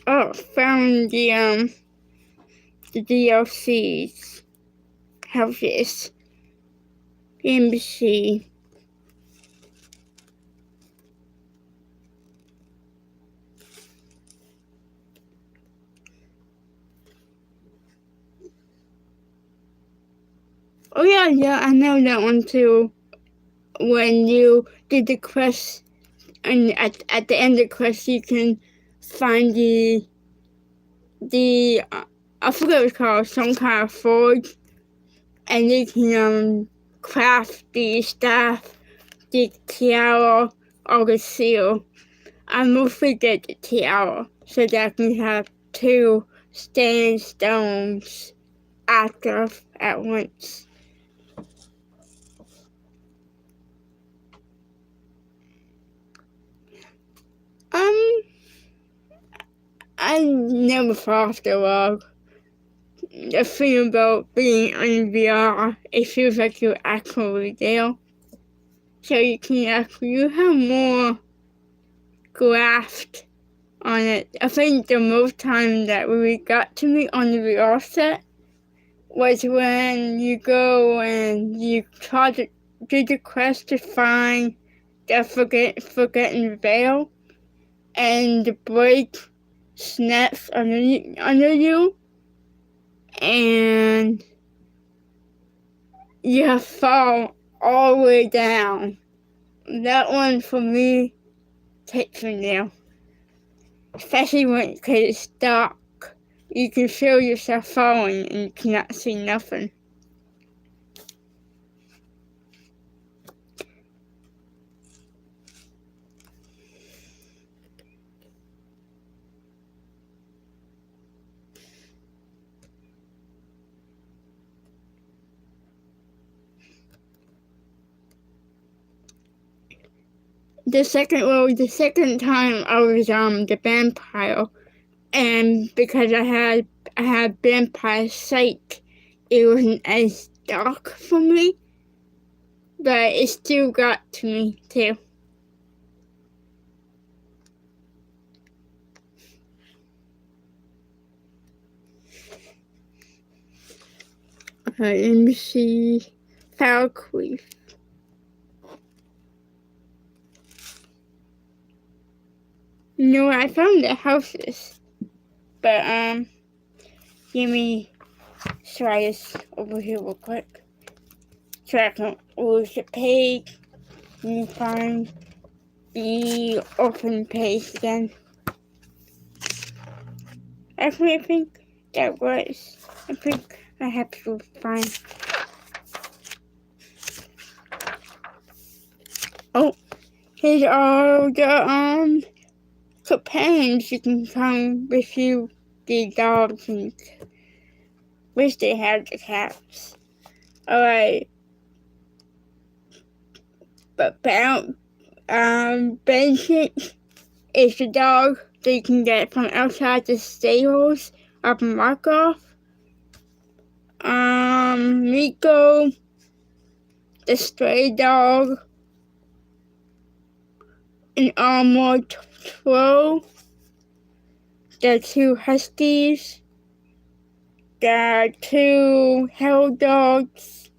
Oh, found the DLCs. Houses. Embassy. Oh yeah, I know that one too. When you did the quest, and at the end of the quest, you can find the I forget what it's called, some kind of forge, and you can craft the staff, the tiara, or the seal. I mostly get the tiara so that I can have 2 standing stones active at once. I never thought there was the thing about being in VR. It feels like you're actually there. So you have more graft on it. I think the most time that really got to me on the VR set was when you go and you try to do the quest to find the forgotten veil, and the break snaps under you, and you fall all the way down. That one for me takes me there. Especially when it's dark. You can feel yourself falling and you cannot see nothing. The second time I was the vampire, and because I had vampire sight, it wasn't as dark for me, but it still got to me too. Let me see. Falcree. No, I found the houses, but let me try this over here real quick, so I can lose the page and find the open page again. Actually, I think that was. I think I have to find. Oh, here's all the companions you can come with you, the dogs, and wish they had the cats. Alright. But Basic is the dog that you can get from outside the stables of Markov. Miko, the stray dog, an armored troll, the 2 huskies, the 2 hell dogs,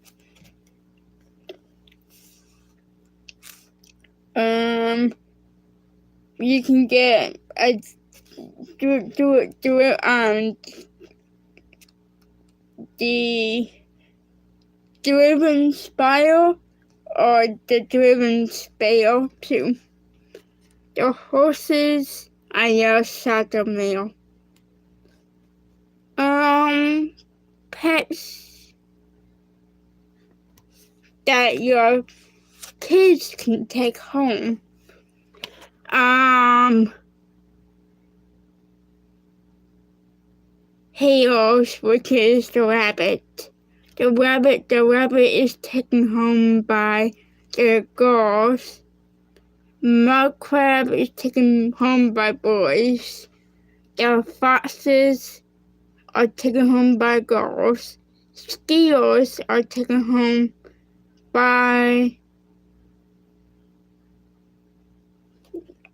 you can get a the driven spiral or the driven spale too. The horses are your soccer meal. Pets that your kids can take home. Halos, which is the rabbit. The rabbit is taken home by the girls. Mud crab is taken home by boys. The foxes are taken home by girls. Squirrels are taken home by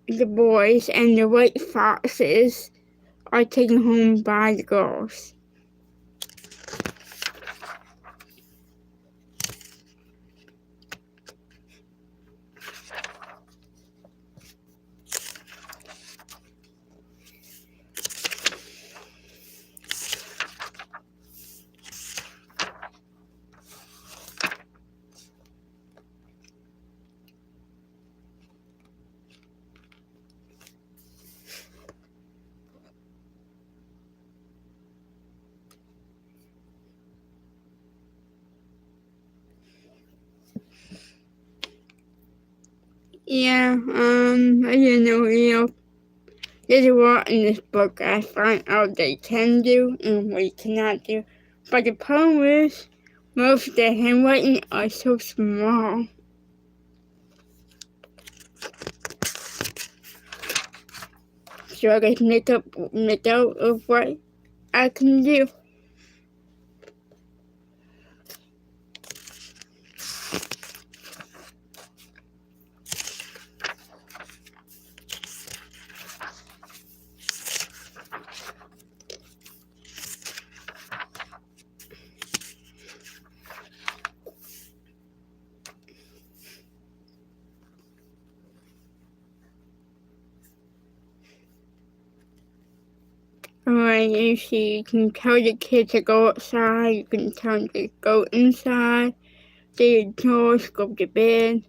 the boys, and the white foxes are taken home by the girls. Yeah, I didn't know, there's a lot in this book I find out they can do and we cannot do. But the problem is, most of the handwriting are so small. So I just make out of what I can do. Alright, you see, you can tell the kids to go outside, you can tell them to go inside, do your chores, go to bed.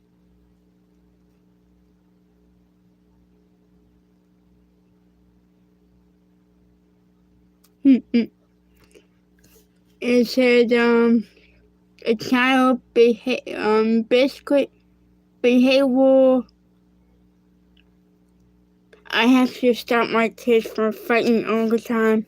It said, a child basically behavioral. I have to stop my kids from fighting all the time.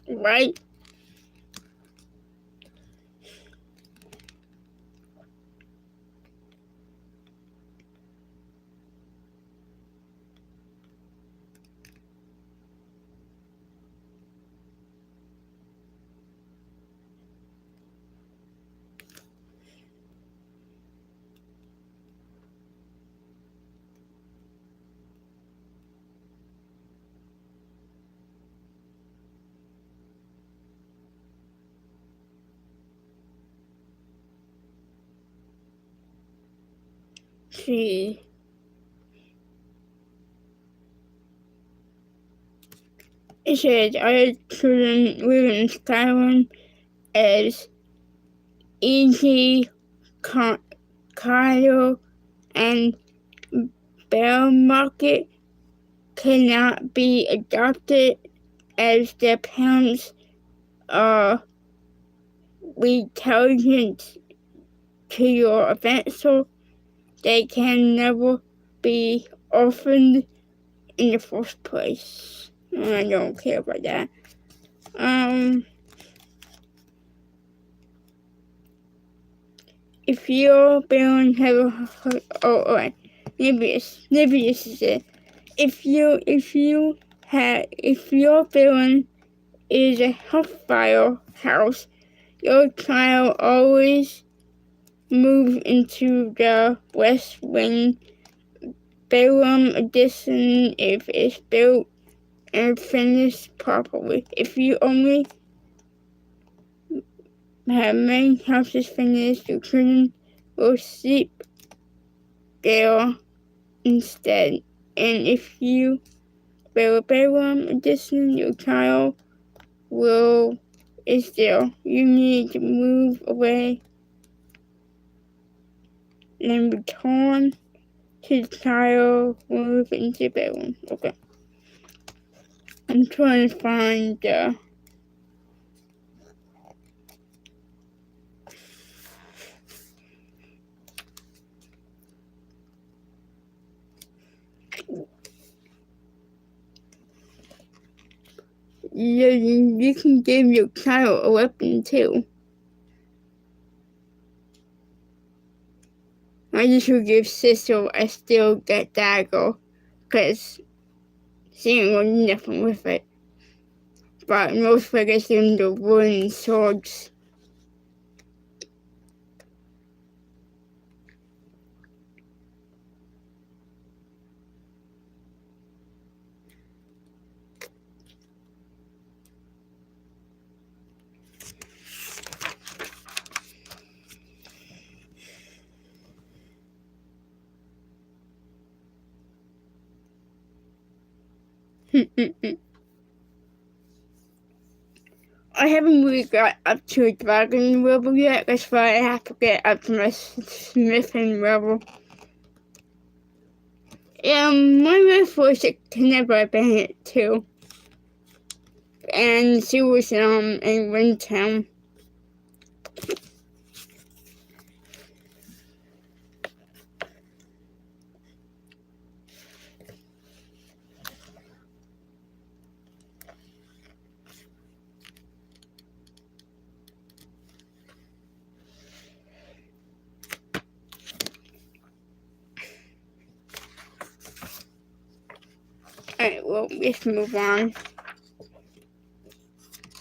Right? See. It says other children live in Skyrim as Easy, Kyle, and Bell Market cannot be adopted as their parents are intelligent to your event, so they can never be orphaned in the first place. I don't care about that. If your parents have maybe this is it. if your villain is a hellfire house, your child always moves into the west wing. Balaam addition if it's built and finished properly. If you only have main houses finished, your children will sleep there instead. And if you build a Balaam addition, your child is there. You need to move away and return to the child, move into Balaam. Okay. I'm trying to find you can give your child a weapon too. I usually give sister a steel dagger, because she ain't gonna do nothing with it. But most figures give the wooden swords. I haven't really got up to a dragon level yet. That's why I have to get up to my smithing level. My rifle is a never bandit too. And she was in Windtown. Alright, well, let's move on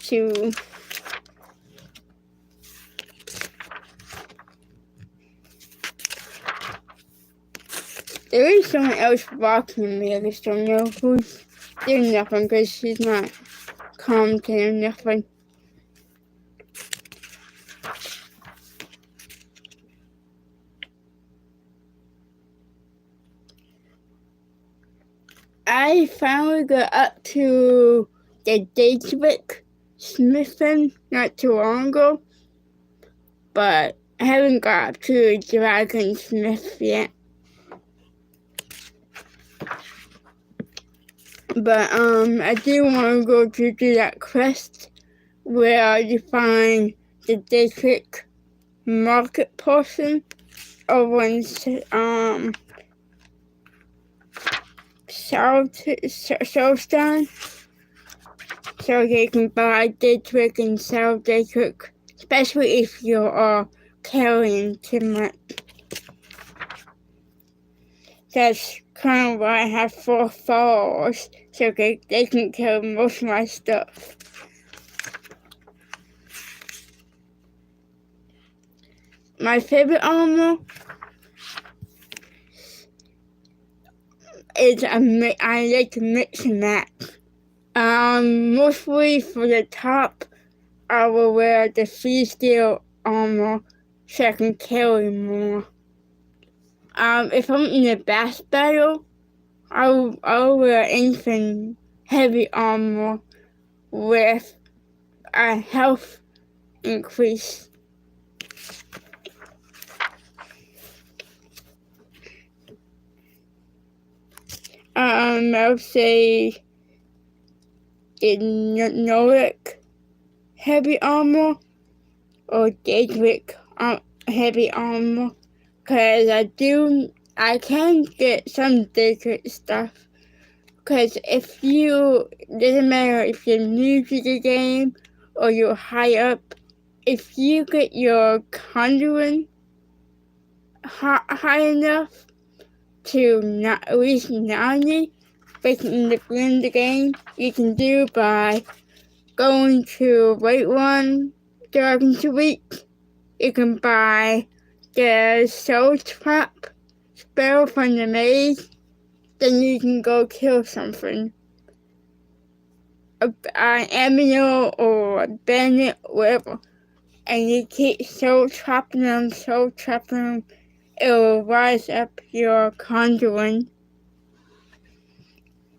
to there is someone else watching me. I just don't know who's doing nothing because she's not commenting or nothing. I finally got up to the Daedric smithing not too long ago, but I haven't got up to the dragon smith yet. But I do want to go to do that quest where you find the Daedric market person over in Southdown, so you can buy Daedric and sell Daedric, especially if you are carrying too much. That's kind of why I have 4 followers, so they can carry most of my stuff. My favorite armor is I like to mix and match. Mostly for the top, I will wear the 3 steel armor so I can carry more. If I'm in a boss battle, I'll wear anything heavy armor with a health increase. I'll say the Nordic heavy armor or Daedric heavy armor, because I can get some Daedric stuff. Because doesn't matter if you're new to the game or you're high up, if you get your conjuring high enough to not at least 90, basically the game, you can do by going to Rate 1 Dragons a Week. You can buy the Soul Trap spell from the maze. Then you can go kill something. An Emil or a bandit, whatever. And you keep soul trapping them. It will rise up your conjuring.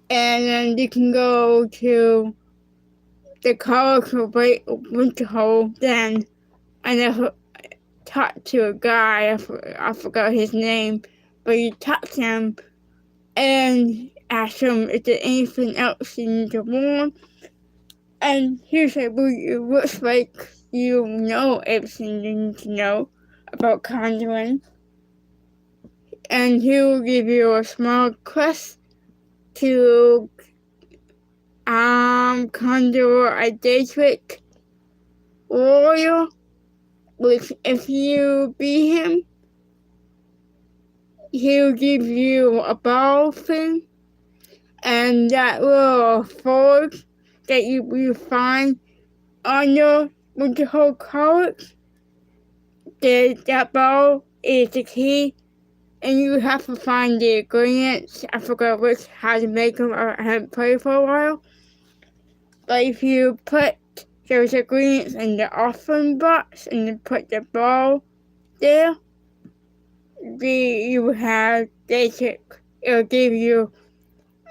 And then you can go to the colorful winter hole. Then I never talked to a guy, I forgot his name, but you talk to him and ask him, is there anything else you need to warn? And he said, well, it looks like you know everything you need to know about conjuring. And he will give you a small quest to conjure a Daedric warrior, which if you beat him, he'll give you a ball thing, and that little forge that you find on your with the whole college, that ball is the key, and you have to find the ingredients. I forgot how to make them. I haven't played for a while. But if you put those ingredients in the offering box and you put the ball there, you have Daedric. It'll give you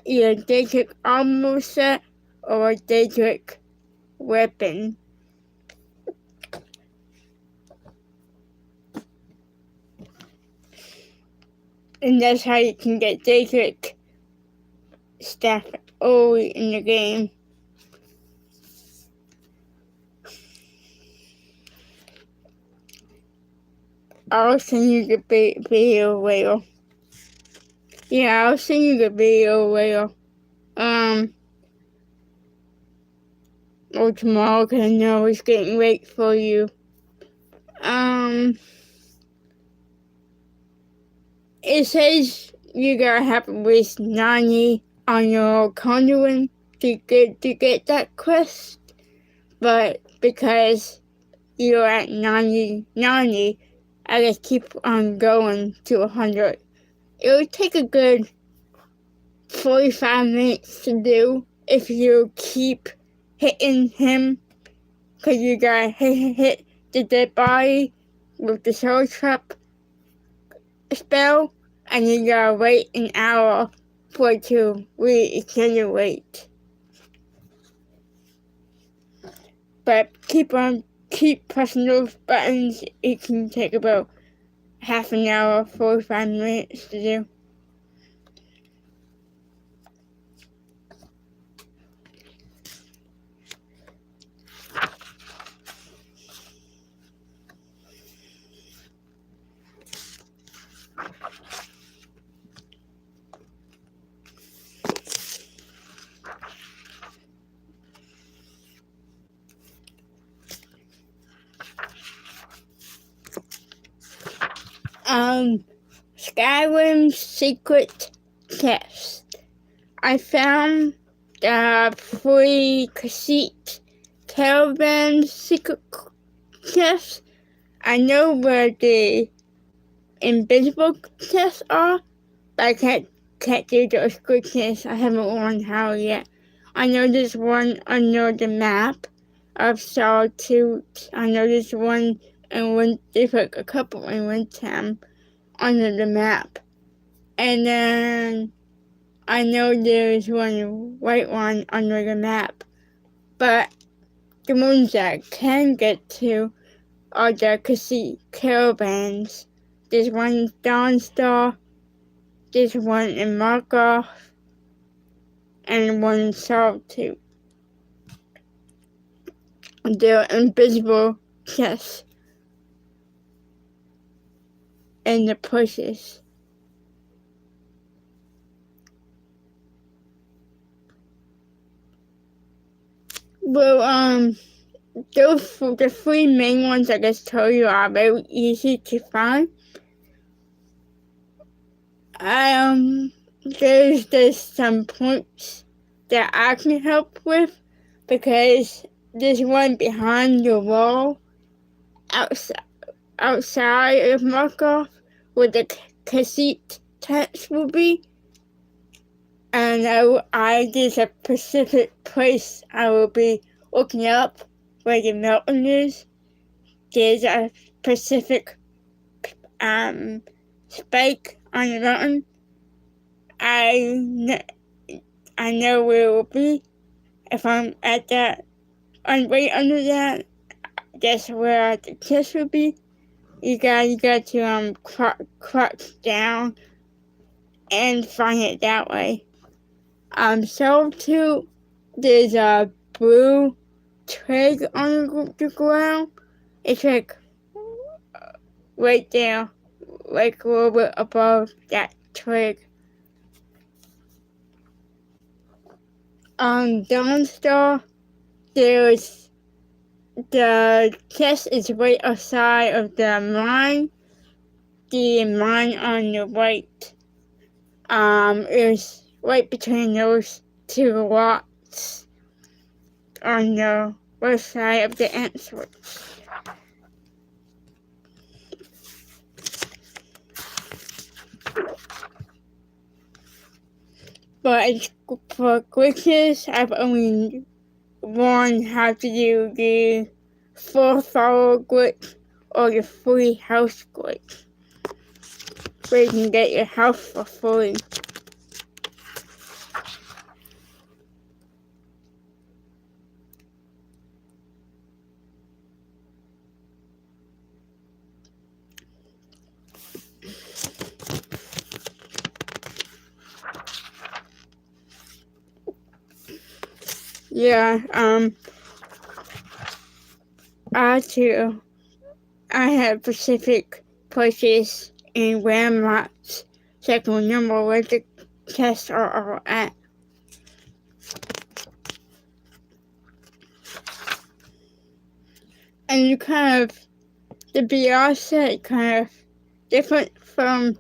either Daedric armor set or a Daedric weapon. And that's how you can get Daedric stuff early in the game. I'll send you the video later. Yeah, I'll send you the video later. Or tomorrow, because I know it's getting late for you. It says you gotta have at least 90 on your conjuring to get that quest, but because you're at 90, I just keep on going to 100. It would take a good 45 minutes to do if you keep hitting him, because you gotta hit the dead body with the soul trap spell, and you gotta wait an hour for it to regenerate. But keep pressing those buttons. It can take about half an hour, 45 minutes to do. Skyrim secret chest. I found the free cassette caravan secret chest. I know where the invisible chests are, but I can't do those good chests. I haven't learned how yet. I know there's one under the map of Solitude. I know there's one and there's like a couple in Windham under the map. And then I know there's one white one under the map. But the ones that I can get to are the cassette caravans. There's one in Dawnstar, there's one in Markov, and one in Solitude. They're invisible chests in the places. Well, the three main ones I just told you are very easy to find. there's just some points that I can help with, because there's one behind the wall outside of Markov where the cassette tents will be. And there's a specific place I will be looking up where the mountain is. There's a specific spike on the mountain. I know where it will be. If I'm at that, and right under that, that's where the chest will be. You got to crouch down and find it that way. So too, there's a blue twig on the ground. It's like right there, like a little bit above that twig. Downstairs, there's the chest is right outside of the mine. The mine on the right is right between those two rocks on the west side of the entrance. But for glitches, I've only learned how to do the full follow glitch or the free house glitch, where you can get your house for free. Yeah, I have specific places and landmarks so I can remember where the chests are all at. And you the VR set kind of different from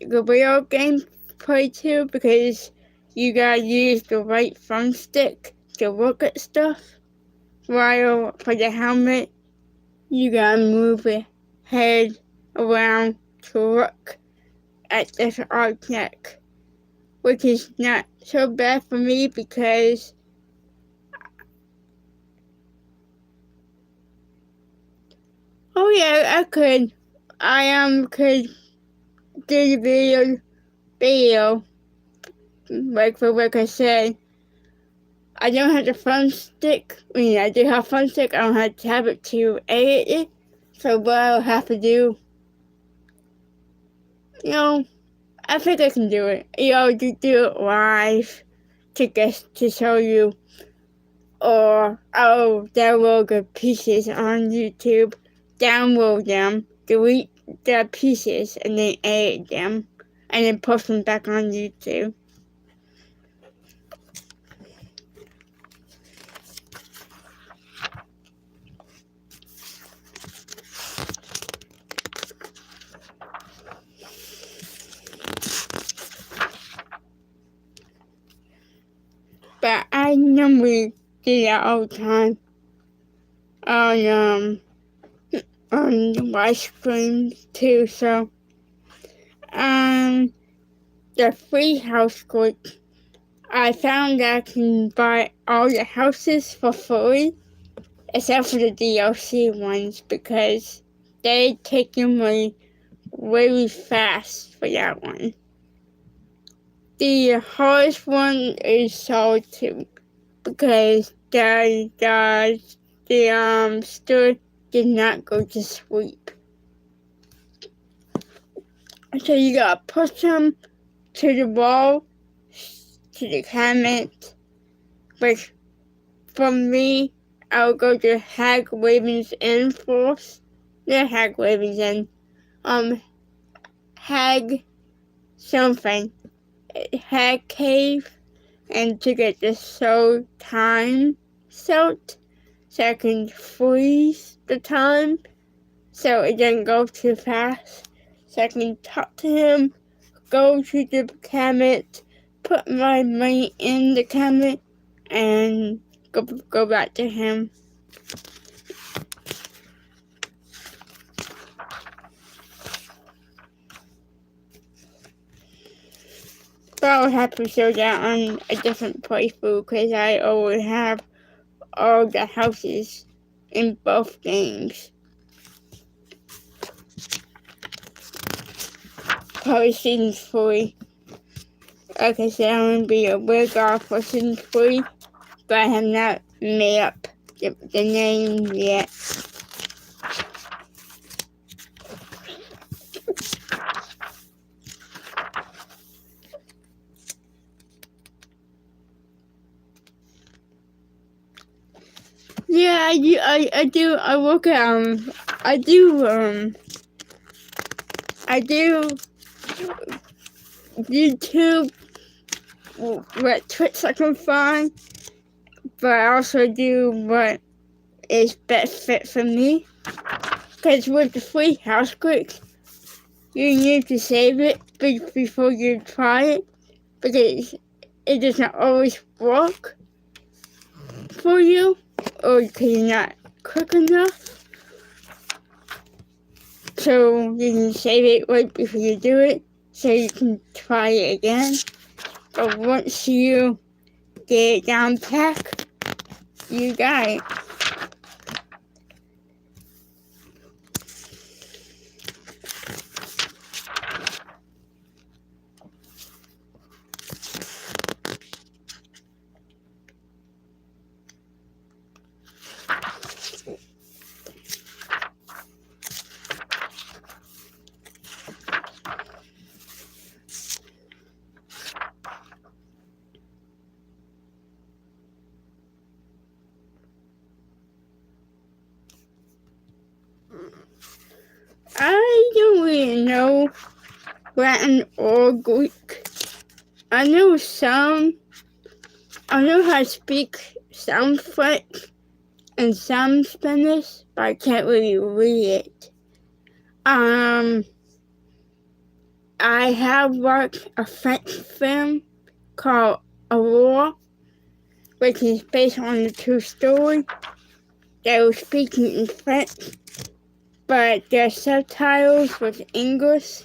the real gameplay too, because you gotta use the right thumbstick to look at stuff, while for the helmet, you gotta move your head around to look at this object, which is not so bad for me because I could do the video, like I said. I don't have the thumbstick. I do have thumbstick. I don't have a tablet to edit it. So what I'll have to do, I think I can do it. Do it live to show you, or I'll download the pieces on YouTube, download them, delete the pieces, and then edit them, and then post them back on YouTube. But I normally do that all the time on live streams too. So the free house glitch, I found that I can buy all the houses for free, except for the DLC ones, because they take them really fast for that one. The hardest one is Solitude, because the store did not go to sleep. So you gotta push them to the wall, to the cabinet, which for me, I'll go to Hag Ravens Inn first. Not Hag Ravens Inn, Hag something. Hag Cave, and to get the soul time salt, so I can freeze the time so it doesn't go too fast, so I can talk to him go to the cabinet, put my money in the cabinet, and go back to him. But I would have to show that on a different playthrough because I already have all the houses in both games. Probably season 3. Like I said, I'm going to be a wig off for season 3, but I have not made up the name yet. Yeah, I look at, I do YouTube, what tricks I can find, but I also do what is best fit for me. Because with the free house clicks, you need to save it before you try it, because it doesn't always work for you, or because you're not quick enough. So you can save it right before you do it, so you can try it again. But once you get it down pat, you got it. I don't really know Latin or Greek. I know how to speak some French and some Spanish, but I can't really read it. I have watched a French film called Aurora, which is based on a true story. They were speaking in French, but their subtitles was English.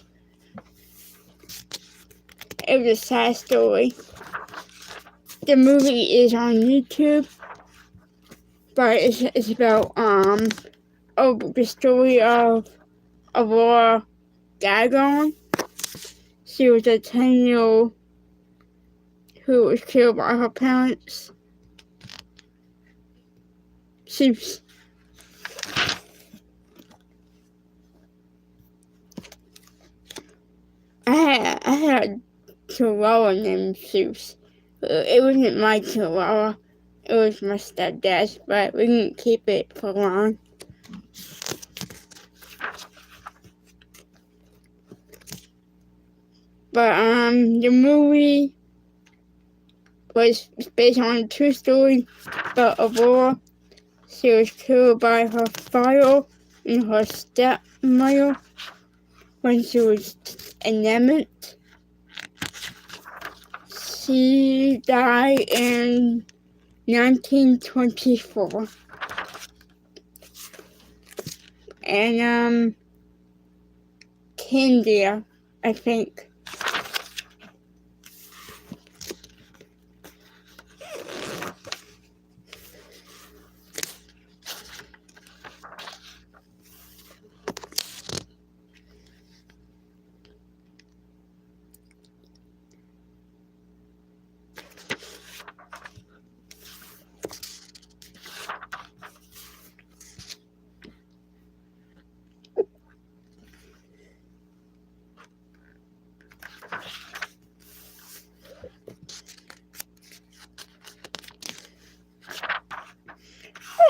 It was a sad story. The movie is on YouTube, but it's about the story of Aurora Dagon. She was a 10-year-old who was killed by her parents. I had a chihuahua named Zeus. It wasn't my chihuahua. It was my stepdad's, but we didn't keep it for long. But the movie was based on a true story about Aurora. She was killed by her father and her stepmother when she was enamored. She died in 1924. And Candia, I think.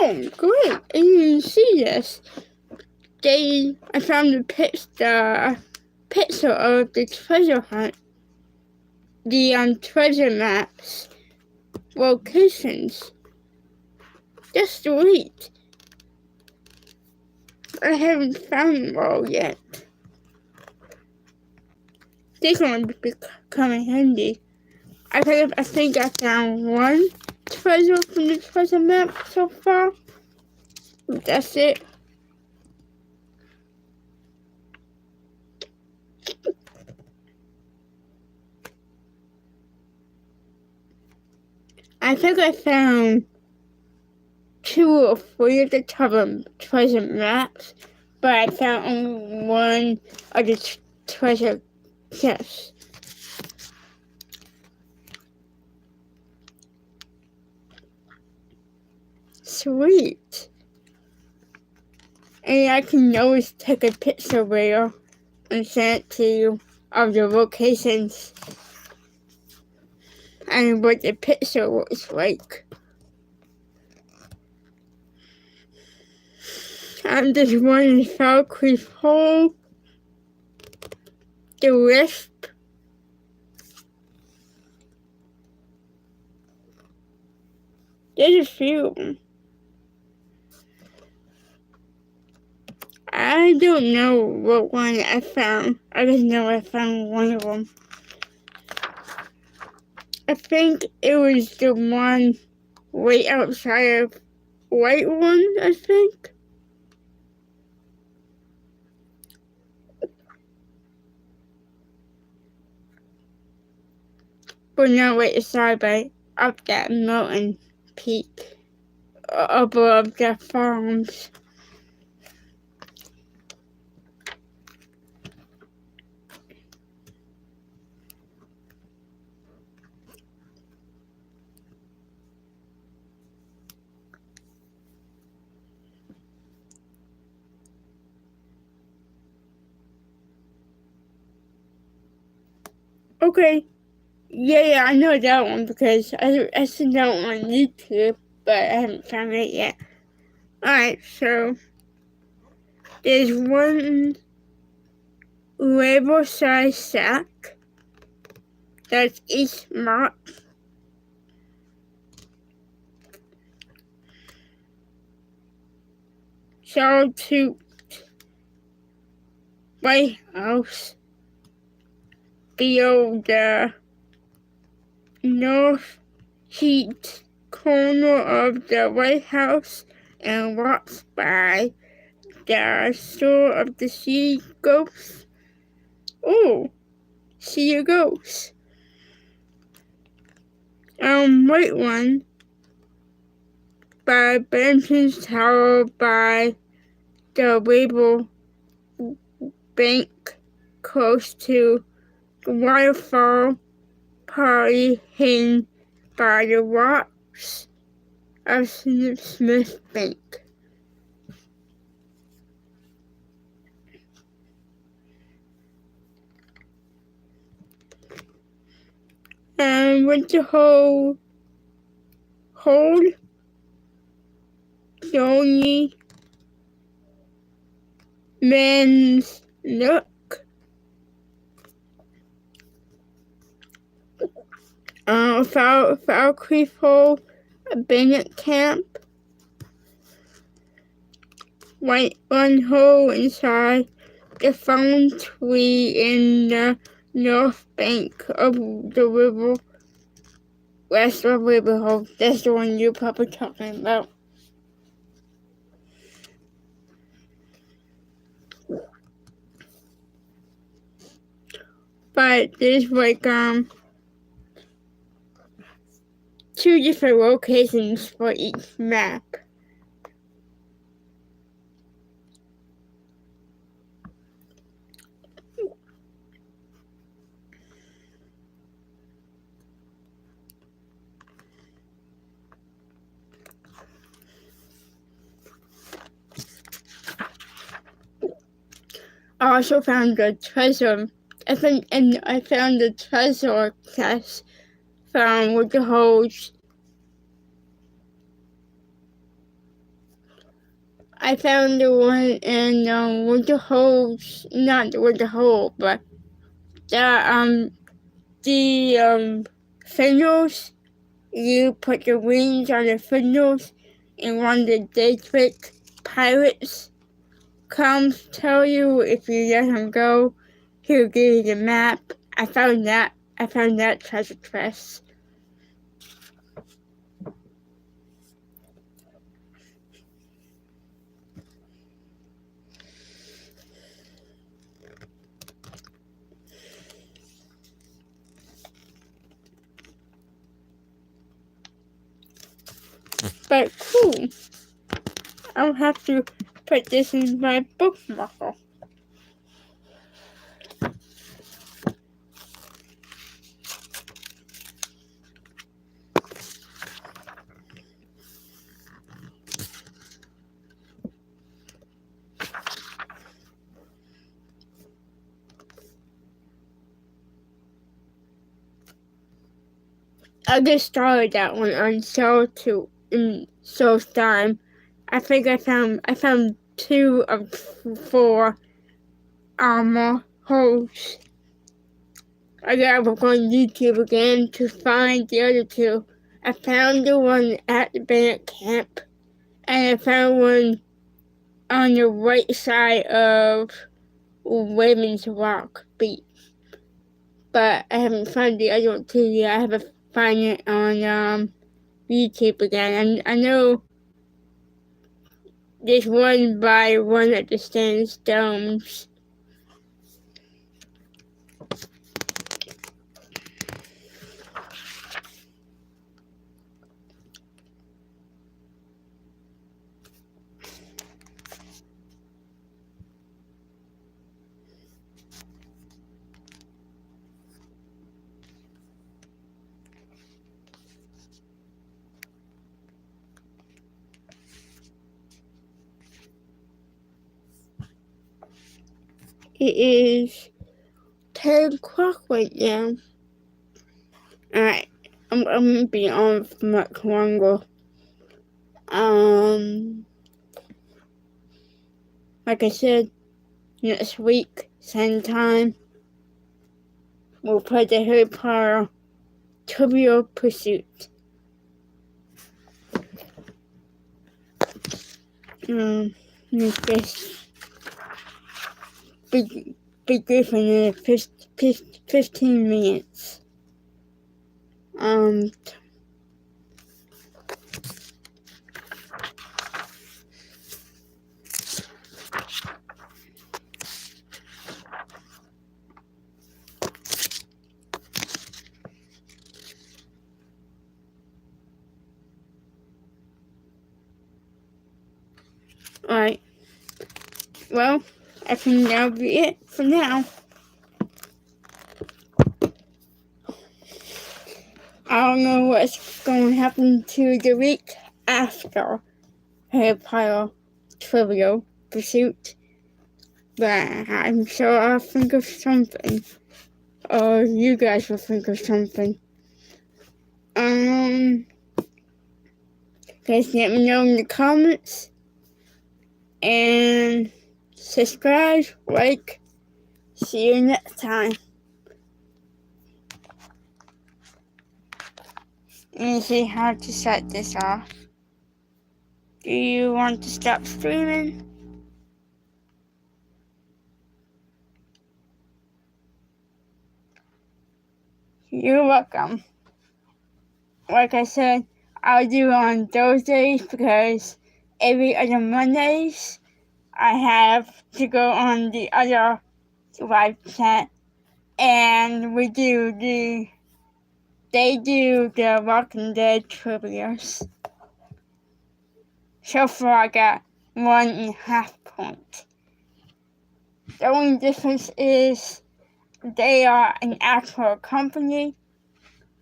Oh, great! I didn't see this. I found the picture of the treasure hunt. The treasure maps locations. That's sweet. I haven't found them all yet. They're going to become handy. I think I found one treasure from the treasure map so far. That's it. I think I found 2 or 3 of the treasure maps, but I found only one of the treasure chests. Sweet. And I can always take a picture later and send it to you of the locations and what the picture looks like. This one is Valkyrie's Hole, the Wisp, there's a few of them. I don't know what one I found. I just know I found one of them. I think it was the one right outside of White One, I think. But not right aside, but up that mountain peak above the farms. Okay. Yeah, I know that one because I seen that one on YouTube, but I haven't found it yet. Alright, so there's one label-sized sack that's each marked. Solitude White House below the northeast corner of the White House and walks by the shore of the sea ghosts. Oh, see a ghost. White One by Benson's Tower by the Label Bank close to the waterfall party hidden by the rocks of Smith Bank. And with the whole hold Johnny Man's Nook. Valkyrie Hole, Bandit Camp, White One Hole inside the fallen tree in the north bank of the river, west of River Hole. That's the one you're probably talking about. But there's like 2 different locations for each map. I also found the treasure. I found the treasure chest found with the holes. I found the one in with the holes, not with the hole, but the fiddles. You put the wings on the fiddles, and one of the Daedric pirates comes tell you if you let him go, he'll give you the map I found that treasure chest. But cool. I'll have to put this in my bookmarker. I just started that one on Soul in Soul Time. I think I found 2 of 4 armor holes. I gotta look on YouTube again to find the other 2. I found the one at the bandit camp, and I found one on the right side of Raven's Rock Beach. But I haven't found the other one too yet. I haven't found it on YouTube again. I know there's one by one of the sandstones. It is 10 o'clock right now. Alright, I'm gonna be on for much longer. Like I said, next week, same time, we'll play the Harry Potter Trivial Pursuit. Just be good for another 15 minutes. Alright. Well, I think that'll be it for now. I don't know what's going to happen to the week after Harry Potter Trivial Pursuit, but I'm sure I'll think of something, or you guys will think of something. Guys, let me know in the comments, and subscribe, like. See you next time. Let me see how to shut this off. Do you want to stop streaming? You're welcome. Like I said, I'll do on those days because every other Mondays I have to go on the other live chat, and they do the Walking Dead trivias. So far I got 1.5 points. The only difference is they are an actual company,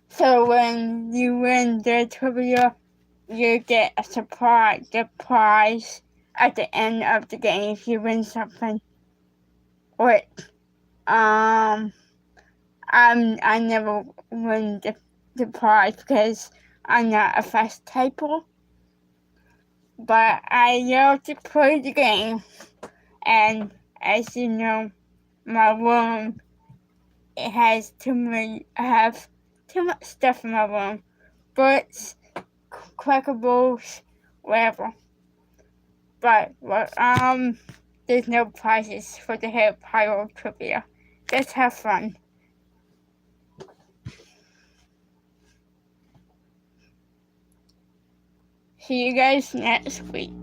so when you win their trivia, you get a prize at the end of the game if you win something. Which, I never win the prize because I'm not a fast typer. But I love to play the game, and as you know, my room, I have too much stuff in my room. Books, collectibles, whatever. But there's no prizes for the Harry Potter trivia. Just have fun. See you guys next week.